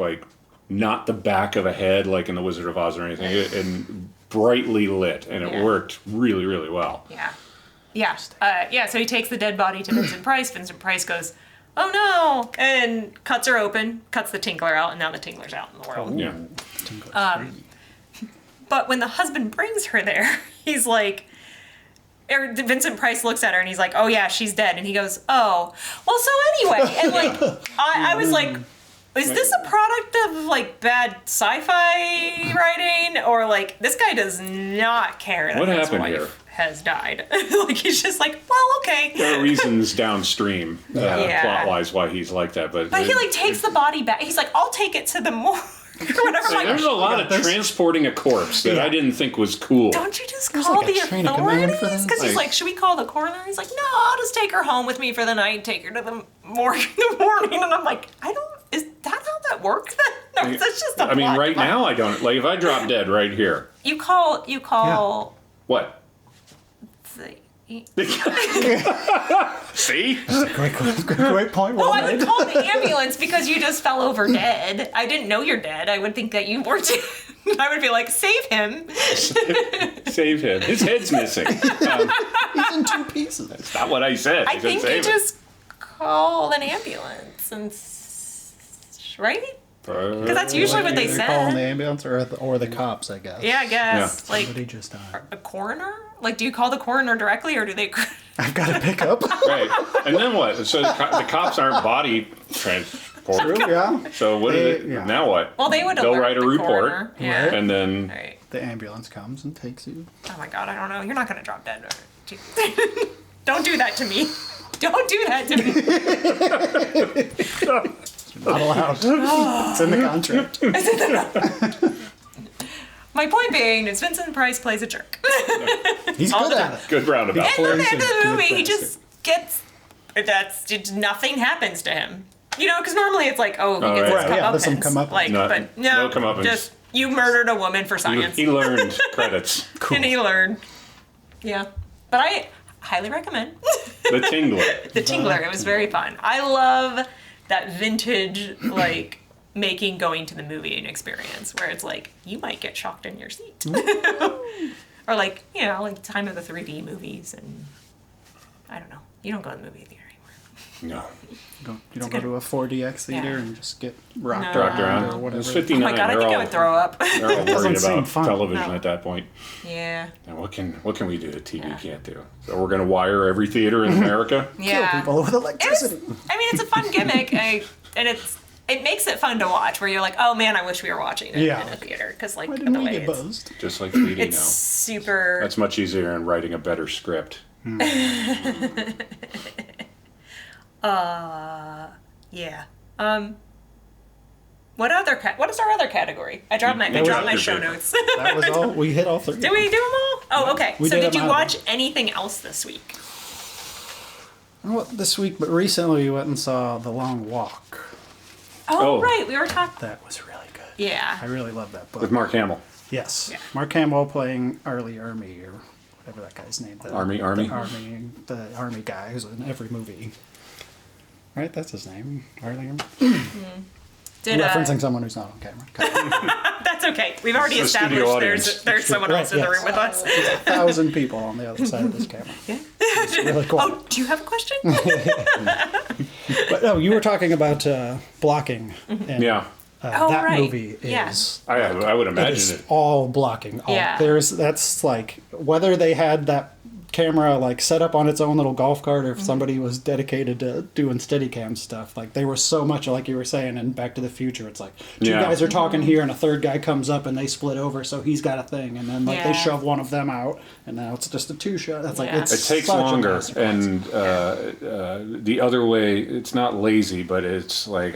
not the back of a head like in the Wizard of Oz or anything, and brightly lit, and it worked really, really well. Yeah. So he takes the dead body to Vincent Price. Vincent Price goes, oh no, and cuts her open, cuts the tinkler out, and now the tinkler's out in the world. Yeah. But when the husband brings her there, he's like, Vincent Price looks at her and he's like, oh yeah, she's dead. And he goes, oh, well, so anyway. And I was like, is this a product of bad sci-fi writing? Or this guy does not care that What his happened wife here? has died. He's just like, well, okay. There are reasons downstream, plot-wise, why he's like that, but He takes the body back. He's like, I'll take it to the morgue or whatever. I'm there's a lot of transporting a corpse that I didn't think was cool. don't you just call the chain of command for authorities? that? Because he's like, should we call the coroner? He's like, no, I'll just take her home with me for the night, take her to the morgue in the morning. And I'm like, is that how that works then? No, that's just a I mean, plot right device. now I don't. Like, if I drop dead right here, You call. what? The, See? Great point. well, Well I would made. call the ambulance because you just fell over dead. I didn't know you're dead. I would think that you were dead. I would be like, save him. Save him. His head's missing. He's in two pieces. That's not what I said. I think you just call an ambulance and right? Because that's usually what they They're calling the said. ambulance or the cops, I guess. Yeah, I guess. Like Somebody just died. a coroner? Like, do you call the coroner directly, or do they? I've got to pick up. Right. And then what? So the cops aren't body transport. True, yeah. So what They- is it? yeah. Now what? Well, they would They'll alert write a the report. coroner. Yeah. And then Right. The ambulance comes and takes you. Oh my god, I don't know. You're not gonna drop dead. Don't do that to me. Don't do that to me. Not allowed. It's in the contract. My point being is Vincent Price plays a jerk. He's All good the at it. good roundabout. And at the Plays end a of the good movie, he Fenske. just gets nothing happens to him. You know, because normally it's like, oh, he gets right. his Yeah, there's some comeuppance. comeuppance. Like, No- but no no, comeuppance. just you murdered a woman for He, science, he learned credits. Cool. and he learned. Yeah, but I highly recommend The Tingler. The Tingler. It was very fun. I love that vintage like making going to the movie an experience where it's like you might get shocked in your seat, or like like time of the 3D movies, and I don't know. You don't go to the movie theater anymore. No. You don't go to a 4DX theater Yeah. and just get rocked No. Rocked around or around. whatever. It's Oh 59. my god, I they're think I all, would throw up. they're all doesn't worried seem about fun. television No. at that point. Yeah. And what can we do that TV can't do? So we're going to wire every theater in America? Yeah. Kill people with It's, electricity. I mean, it's a fun gimmick, and it makes it fun to watch. Where you're like, oh man, I wish we were watching it Yeah. in a theater because like Why the didn't we way get it's, buzzed? Just like 3D it's now. super. That's much easier than writing a better script. Yeah. What is our other category? I dropped my dropped your show paper. notes. That was all. We hit all three. Did we do them all? Oh, okay. We So did did them you out. watch anything else this week? Not this week, but recently we went and saw The Long Walk. Oh, Oh. right. We were talking. That was really good. Yeah. I really love that book. With Mark Hamill. Yes. Yeah. Mark Hamill playing Arlie Army or whatever that guy's name. Army? The army guy who's in every movie. Right, that's his name. Arlie Army. Did Referencing someone who's not on camera. that's okay. We've already It's the studio established audience. there's someone Right, else in the yes. room with us. 1,000 people on the other side of this camera. Yeah. It's really cool. Oh, do you have a question? But no, you were talking about blocking. And, Yeah. Oh, that right. movie Yeah. is I would it imagine is it. all blocking. Yeah. That's like whether they had that camera like set up on its own little golf cart or if somebody was dedicated to doing Steadicam stuff. Like they were so much like you were saying in Back to the Future. It's like two Yeah. guys are talking here and a third guy comes up and they split over so he's got a thing and then like they Yeah. shove one of them out and now it's just a two shot. That's like Yeah. it's It takes such a longer, masterclass. and the other way, it's not lazy, but it's like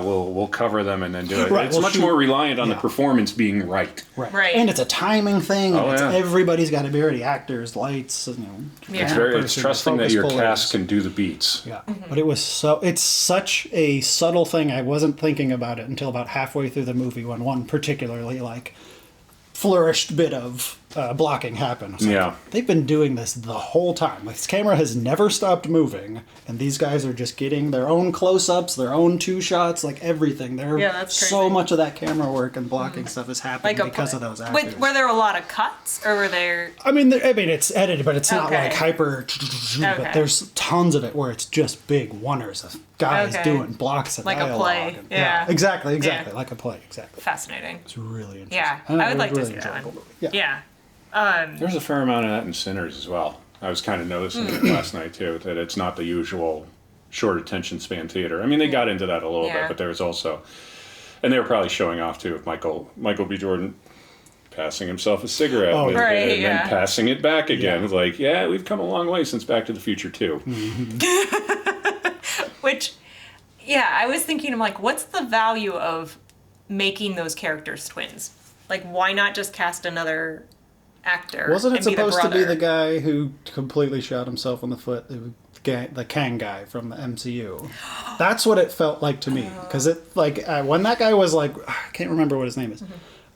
we'll cover them and then do it. Right, It's we'll much shoot- more reliant on the yeah. performance being right. Right. And it's a timing thing. And Oh, it's yeah. everybody's got to be ready. Actors, lights, Yeah. It's camera it's person, trusting that focus your pullers. cast can do the beats. Yeah, but it was it's such a subtle thing. I wasn't thinking about it until about halfway through the movie when one particularly like flourished bit of blocking happened. I was like, Yeah. they've been doing this the whole time. Like, this camera has never stopped moving, and these guys are just getting their own close-ups, their own two shots, like everything. Yeah, that's so crazy. much of that camera work and blocking stuff is happening because of those actors. Were there a lot of cuts, or were there? I mean, it's edited, but it's not Okay. like hyper. Okay. But there's tons of it where it's just big oneers of guys Okay. doing blocks of Like a dialogue. play, and- yeah. exactly, Yeah. like a play, exactly. Fascinating. It's really interesting. Yeah, And I would it like was to really see that enjoyable one. movie. Yeah. There's a fair amount of that in Sinners as well. I was kind of noticing it last night too, that it's not the usual short attention span theater. I mean, they got into that a little Yeah. bit, but there was also, and they were probably showing off too of Michael B. Jordan passing himself a cigarette Oh, and, Right, and yeah. then passing it back again. Yeah. It's like, yeah, we've come a long way since Back to the Future 2. Which, yeah, I was thinking, I'm like, what's the value of making those characters twins? Like, why not just cast another actor? Wasn't it and be the supposed to be brother? the guy who completely shot himself in the foot? the Kang guy from the MCU. That's what it felt like to me, because it like when that guy was like, I can't remember what his name is.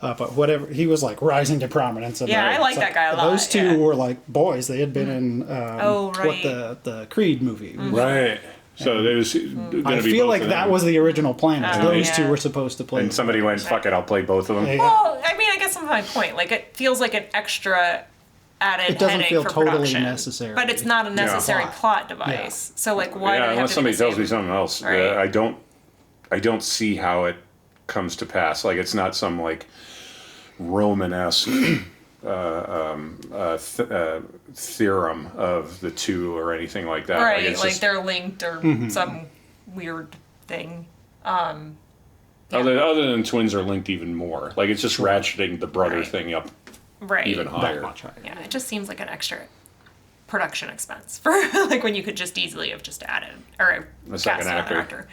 But whatever, he was like rising to prominence. And I like that guy a lot. Those two were like boys. They had been in right. the Creed movie. Right. So there was going to be I feel both like of that them. was the original plan. Those two yeah. were supposed to play. And somebody went, fuck it, I'll play both of them. Yeah. Well, I mean, I guess that's my point. Like, it feels like an extra added It doesn't headache feel for totally production, necessary. But it's not a necessary Yeah. plot device. So, like, why do Yeah, they have unless to somebody do the tells me same? something else. Right. I don't see how it comes to pass. Like, it's not some, like, Romanesque theorem of the two or anything like that. Right, it's like just- they're linked or some weird thing. other than twins are linked even more. Like, it's just ratcheting the brother Right. thing up Right. even higher. That much higher. Yeah, it just seems like an extra production expense for like when you could just easily have just added or A second cast another actor.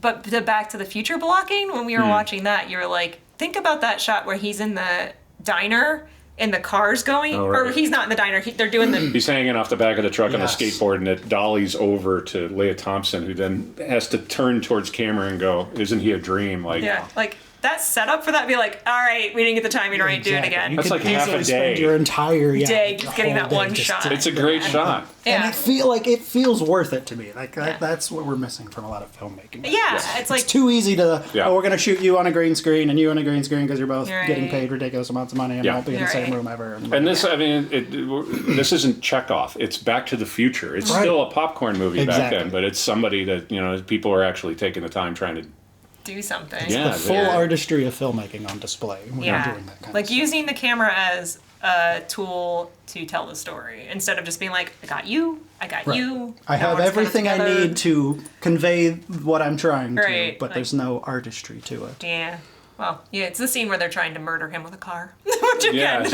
But the Back to the Future blocking, when we were watching that, you were like, think about that shot where he's in the diner and the car's going, Oh, right. or he's not in the diner. They're doing the He's hanging off the back of the truck on the Yes. skateboard, and it dollies over to Leah Thompson, who then has to turn towards camera and go, "Isn't he a dream?" Like, like that setup for that. Be like, all right, we didn't get the timing right. Do it Exactly. again. You That's could like half a easily spend day. your entire Day just getting whole that day one just shot. to- it's a great shot. And Yeah. it feels worth it to me. Like Yeah. that's what we're missing from a lot of filmmaking. Yeah, it's like It's too easy to. Yeah. Oh, we're gonna shoot you on a green screen and you on a green screen because you're both Right. getting paid ridiculous amounts of money and Yeah. won't be in the same Right. room ever. And this, I mean, this isn't Chekhov. It's Back to the Future. It's Right. still a popcorn movie back Exactly. then, but it's somebody that, people are actually taking the time trying to. do something. Yeah. the full they're- artistry of filmmaking on display when you're Yeah, doing that kind like of stuff. using the camera as a tool to tell the story instead of just being like, I got you, I got Right. you. I now have we're just kinda everything I together. need to convey what I'm trying to, Right, but like- there's no artistry to it. Yeah. Well, yeah, it's the scene where they're trying to murder him with a car. Which again, Yeah, Back to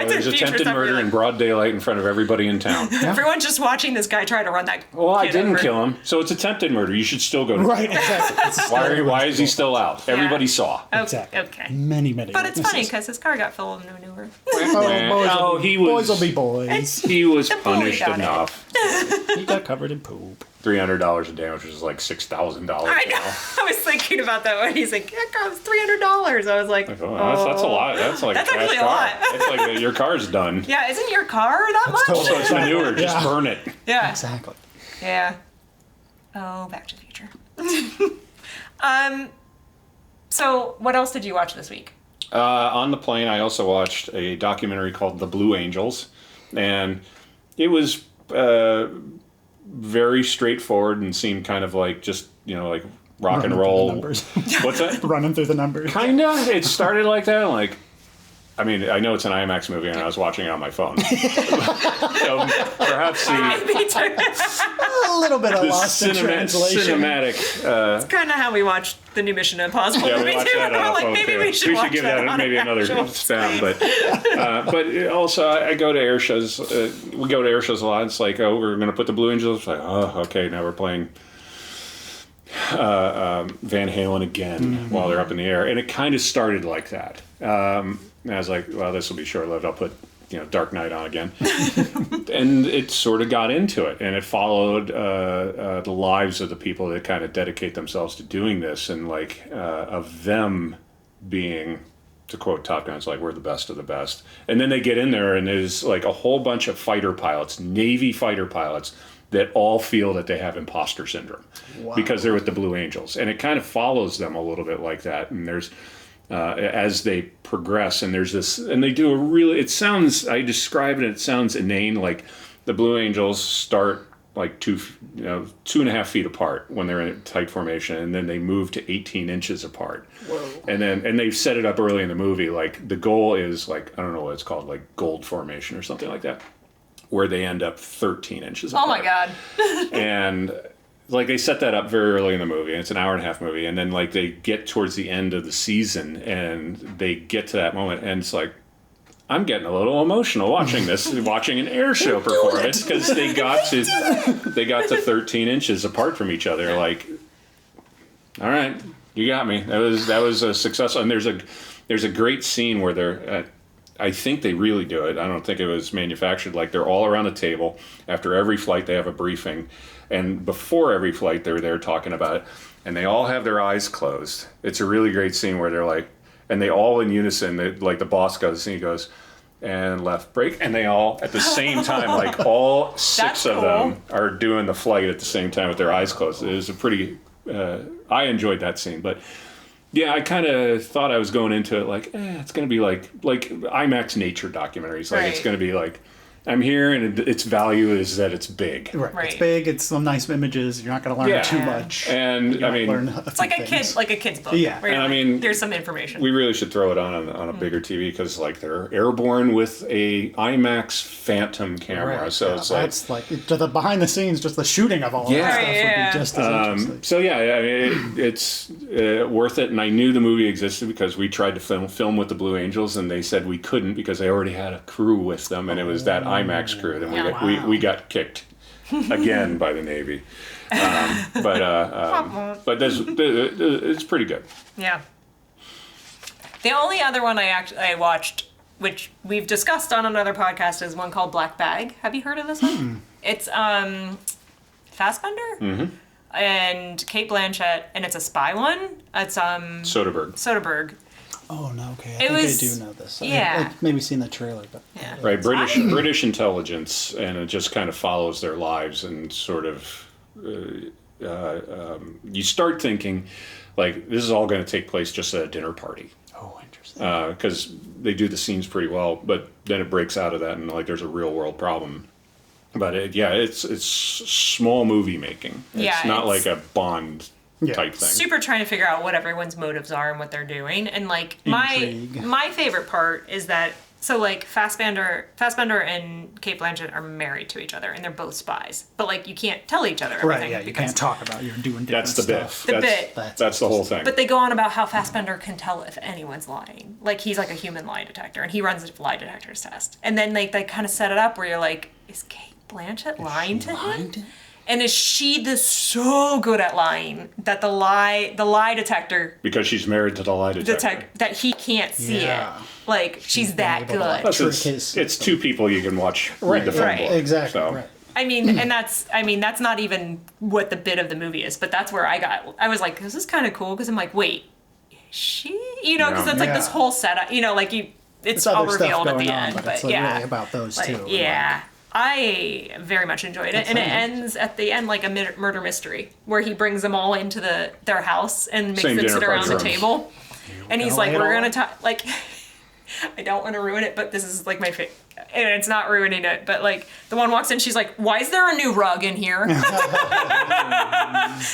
there's the Future attempted stuff, murder you're in like, broad daylight in front of everybody in town. Everyone's just watching this guy try to run that. Well, I kid didn't over. kill him, so it's attempted murder. You should still go to Right, exactly. It's Why is he still out? Everybody saw. Oh, Exactly. Okay. Many But it's funny witnesses. because his car got full of manure. Oh, he was. boys will be boys. He was The bully punished got it. enough. He got covered in poop. $300 in damage, which is like $6,000. I know. I was thinking about that when he's like, that costs $300. I was like, Oh, that's a lot. That's like That's a trash actually a car. lot. That's like your car's done. yeah, isn't your car that much? totally- So it's manure. Just Yeah. burn it. Yeah. Exactly. Yeah. Oh, Back to the Future. So what else did you watch this week? On the plane, I also watched a documentary called The Blue Angels, and it was very straightforward and seemed kind of like just like rock and Running through the roll. numbers. What's that? Running through the numbers. Kinda. It started like that. Like, I mean, I know it's an IMAX movie, and I was watching it on my phone. So perhaps Me too. A little bit of the lost in translation. cinematic. Kind of how we watched the new Mission Impossible Yeah, we movie watched too. that We're on a like, phone maybe too. we should watch give that that on maybe an another actual stab. screen. But also, I go to air shows. We go to air shows a lot. It's like, oh, we're going to put the Blue Angels. It's like, oh, okay, now we're playing Van Halen again while they're up in the air. And it kind of started like that. And I was like, well, this will be short-lived. I'll put Dark Knight on again. And it sort of got into it. And it followed the lives of the people that kind of dedicate themselves to doing this. And of them being, to quote Top Gun, it's like, we're the best of the best. And then they get in there and there's like a whole bunch of fighter pilots, Navy fighter pilots, that all feel that they have imposter syndrome because they're with the Blue Angels. And it kind of follows them a little bit like that. And there's, as they progress, and there's this, and they do a really, it sounds, I describe it, it sounds inane, like the Blue Angels start like 2.5 feet apart when they're in a tight formation, and then they move to 18 inches apart. Whoa. And they've set it up early in the movie, like the goal is like, I don't know what it's called, like gold formation or something like that, where they end up 13 inches apart. Oh my God. And like they set that up very early in the movie, and it's an hour and a half movie, and then like they get towards the end of the season and they get to that moment, and it's like, I'm getting a little emotional watching this, watching an air show performance, because they got to 13 inches apart from each other. Like, all right, you got me. That was a success. And there's a great scene where they're I think they really do it. I don't think it was manufactured. Like, they're all around the table. After every flight, they have a briefing. And before every flight, they're there talking about it. And they all have their eyes closed. It's a really great scene where they're like, and they all in unison, like the boss goes, and he goes, and left brake. And they all, at the same time, like all six of them are doing the flight at the same time with their eyes closed. It was a pretty, I enjoyed that scene. But yeah, I kind of thought I was going into it like, it's going to be like IMAX nature documentaries. Like, it's going to be like, I'm here, and its value is that it's big. Right. It's big. It's some nice images. You're not going to learn too much. And I mean, it's like a kid's book. Yeah. Where and like, I mean, there's some information. We really should throw it on a bigger TV because like they're airborne with a IMAX Phantom camera, so it's that's like the behind the scenes, just the shooting of all that stuff would be just as interesting. So yeah, I mean, it's worth it. And I knew the movie existed because we tried to film with the Blue Angels, and they said we couldn't because they already had a crew with them, and it was that IMAX crew. Then we got kicked again by the Navy, but it's pretty good. Yeah. The only other one I watched, which we've discussed on another podcast, is one called Black Bag. Have you heard of this one? It's Fassbender and Kate Blanchett, and it's a spy one. It's Soderbergh. Oh no, okay. I do know this. I've maybe seen the trailer, but right, British intelligence, and it just kind of follows their lives, and sort of you start thinking like this is all going to take place just at a dinner party. Oh, interesting. Because they do the scenes pretty well, but then it breaks out of that, and like there's a real world problem. But it's small movie making. It's not like a Bond type thing. Super trying to figure out what everyone's motives are and what they're doing. And like my favorite part is that like Fassbender and Kate Blanchett are married to each other, and they're both spies. But like you can't tell each other everything. Right, yeah, you can't talk about you're doing different That's the stuff. bit. That's the whole thing. But they go on about how Fassbender can tell if anyone's lying. Like he's like a human lie detector, and he runs a lie detector's test. And then like they kind of set it up where you're like, is Kate Blanchett lying to him? And is she so good at lying that the lie detector, because she's married to the lie detector, that he can't see it. Like she's that good. Plus it's two people you can watch read the film book. Exactly. So. Right. I mean, and that's not even what the bit of the movie is, but that's where I was like, this is kind of cool because I'm like, wait, is she? Because it's like this whole setup. It's all revealed at the end, but it's really about those two. Yeah. I very much enjoyed it, and it ends at the end like a murder mystery where he brings them all into their house and makes them sit around the table, and he's like, "We're gonna talk." Like, I don't want to ruin it, but this is like my favorite, and it's not ruining it. But like, the one walks in, she's like, "Why is there a new rug in here?"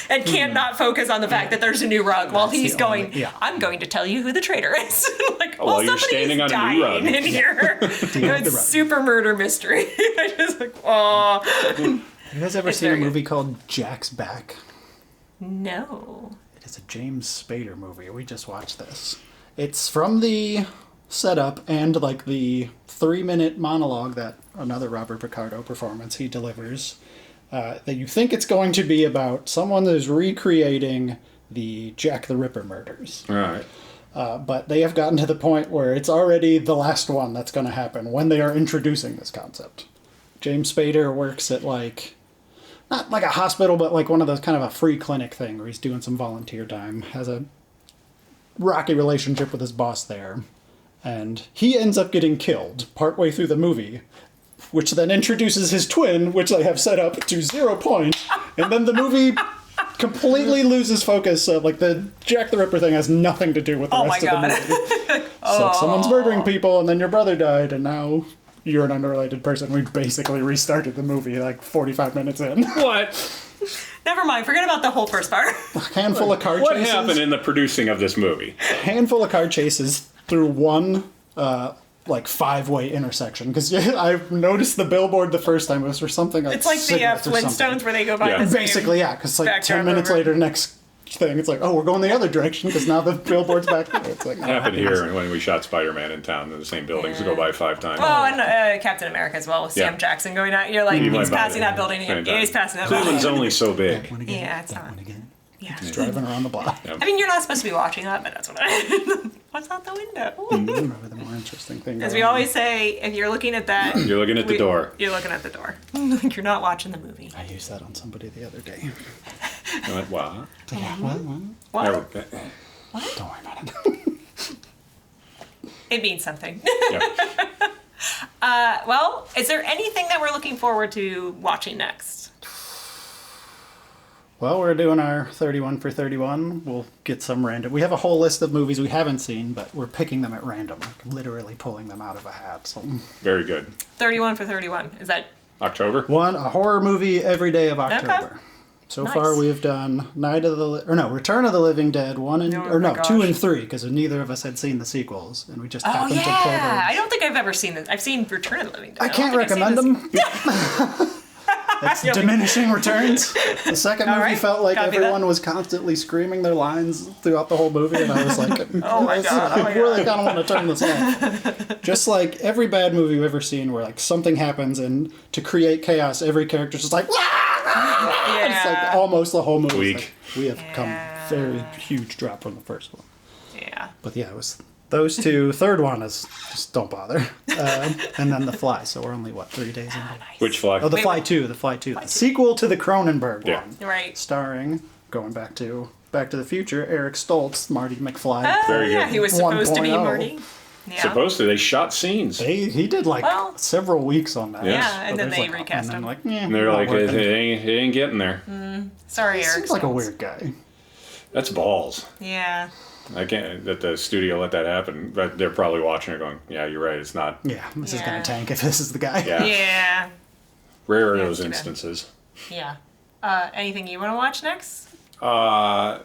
And can't not focus on the fact that there's a new rug while he's going, "I'm going to tell you who the traitor is." Like, well, you're standing on a new rug in here. It's super murder mystery. I just like, oh. Have you guys ever seen a movie called Jack's Back? No. It is a James Spader movie. We just watched this. It's from the setup and like the 3-minute monologue that another Robert Picardo performance he delivers, that you think it's going to be about someone that is recreating the Jack the Ripper murders. All right. But they have gotten to the point where it's already the last one that's going to happen when they are introducing this concept. James Spader works at like, not like a hospital, but like one of those kind of a free clinic thing where he's doing some volunteer time, has a rocky relationship with his boss there. And he ends up getting killed partway through the movie, which then introduces his twin, which they have set up to 0 points. And then the movie completely loses focus. Like the Jack the Ripper thing has nothing to do with the rest of the movie. It's like someone's murdering people, and then your brother died, and now you're an unrelated person. We basically restarted the movie like 45 minutes in. What? Never mind. Forget about the whole first part. A handful of car chases. What happened in the producing of this movie? Handful of car chases through one like 5-way intersection, because I noticed the billboard the first time. It was for something like it's like the Flintstones where they go by the same basically, yeah, because like 10 minutes later, next thing, it's like, oh, we're going the other direction because now the billboard's back there. It's like, it happened here when we shot Spider-Man in town. The same buildings go by 5 times. Well, and Captain America as well with Sam Jackson going out. You're like, he's passing that building. He's passing that building. Cleveland's only so big. Yeah, it's not. Again. Yeah. Yeah. Just driving around the block. Yep. I mean, you're not supposed to be watching that, but that's what I. What's out the window? Probably the more interesting thing. As going we on. always say, if you're looking at that, You're looking at the door. You're looking at the door. You're not watching the movie. I used that on somebody the other day. I went, what? Yeah, What? Never- Don't worry about it. It means something. yeah. Well, is there anything that we're looking forward to watching next? Well, we're doing our 31 for 31. We'll get some random. We have a whole list of movies we haven't seen, but we're picking them at random, like literally pulling them out of a hat. So Very good. 31 for 31. Is that October? a horror movie every day of October. Okay. So Nice. far, we've done Return of the Living Dead 1 and Oh my 2 gosh. and 3, because neither of us had seen the sequels, and we just Oh happened to pull those. yeah, I don't think I've ever seen this. I've seen Return of the Living Dead. I don't can't think I've seen recommend this. them. It's Yeah. diminishing returns. The second All movie right, felt like copy everyone that. was constantly screaming their lines throughout the whole movie, and I was like, Oh my God, oh my I really kind of want to turn this off. Just like every bad movie you've ever seen where like something happens, and to create chaos, every character's just like, Yeah. it's like almost the whole movie. Weak. Like, we have come very huge drop from the first one. Yeah. But yeah, it was those two. Third one is just don't bother. And then The Fly. So we're only, 3 days in? Which fly? Oh, The Wait, Fly wait. 2. The Fly 2. The sequel to the Cronenberg Yeah. one. Right. Starring, going back to the Future, Eric Stoltz, Marty McFly. Very yeah, good. he was supposed to be 1.0. Marty. Yeah. Supposed to. They shot scenes. He did like Well- several weeks on that. Yes. Yeah, and then there's they recast him. like, yeah, And they're not like, working. it ain't getting there. Sorry, He Eric. seems like a Stoltz. weird guy. That's balls. Yeah. I can't that the studio let that happen, but they're probably watching it going, yeah, you're right, it's not. Yeah, this is Yeah. gonna tank if this is the guy. Yeah. Yeah. Rare are Yeah, those too bad. instances. Yeah. Anything you want to watch next? I'm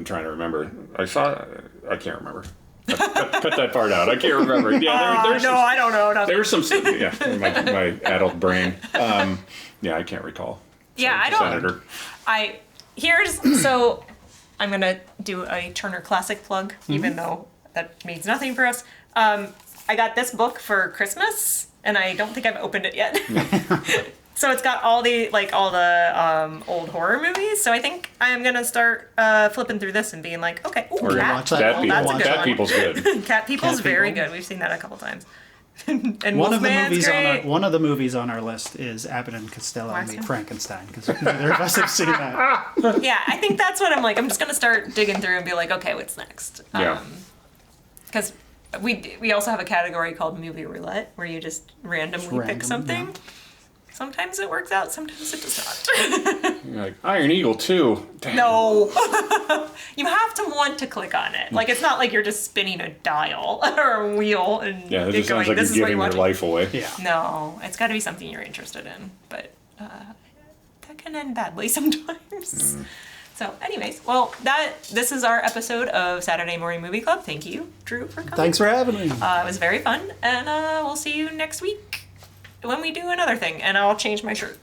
trying to remember. I can't remember. Cut that part out. I can't remember. Yeah, there's no, I don't know. Nothing. there's some. Yeah, my adult brain. Yeah, I can't recall. Yeah, I don't. Senator. So I'm gonna do a Turner Classic plug, even though that means nothing for us. I got this book for Christmas, and I don't think I've opened it yet. So it's got all the old horror movies. So I think I'm gonna start flipping through this and being like, okay, ooh, Or Cat. watch that. Cat That's a People. good Cat one. People's good. Cat People's Cat very People. good. We've seen that a couple times. And One of the Wolfman's movies great. one of the movies on our list is Abbott and Costello Why is Meet it? Frankenstein, because neither of us have seen that. Yeah, I think that's what I'm like. I'm just gonna start digging through and be like, okay, what's next? Yeah. Because we also have a category called movie roulette, where you just randomly pick random, something. yeah. Sometimes it works out, sometimes it does not. You're like Iron Eagle 2. Damn. No, you have to want to click on it. Like it's not like you're just spinning a dial or a wheel and Yeah, that you're just sounds like this you're is what giving your watching. life away. Yeah. No, it's got to be something you're interested in, but that can end badly sometimes. So, anyways, well, this is our episode of Saturday Morning Movie Club. Thank you, Drew, for coming. Thanks for having me. It was very fun, and we'll see you next week when we do another thing, and I'll change my shirt.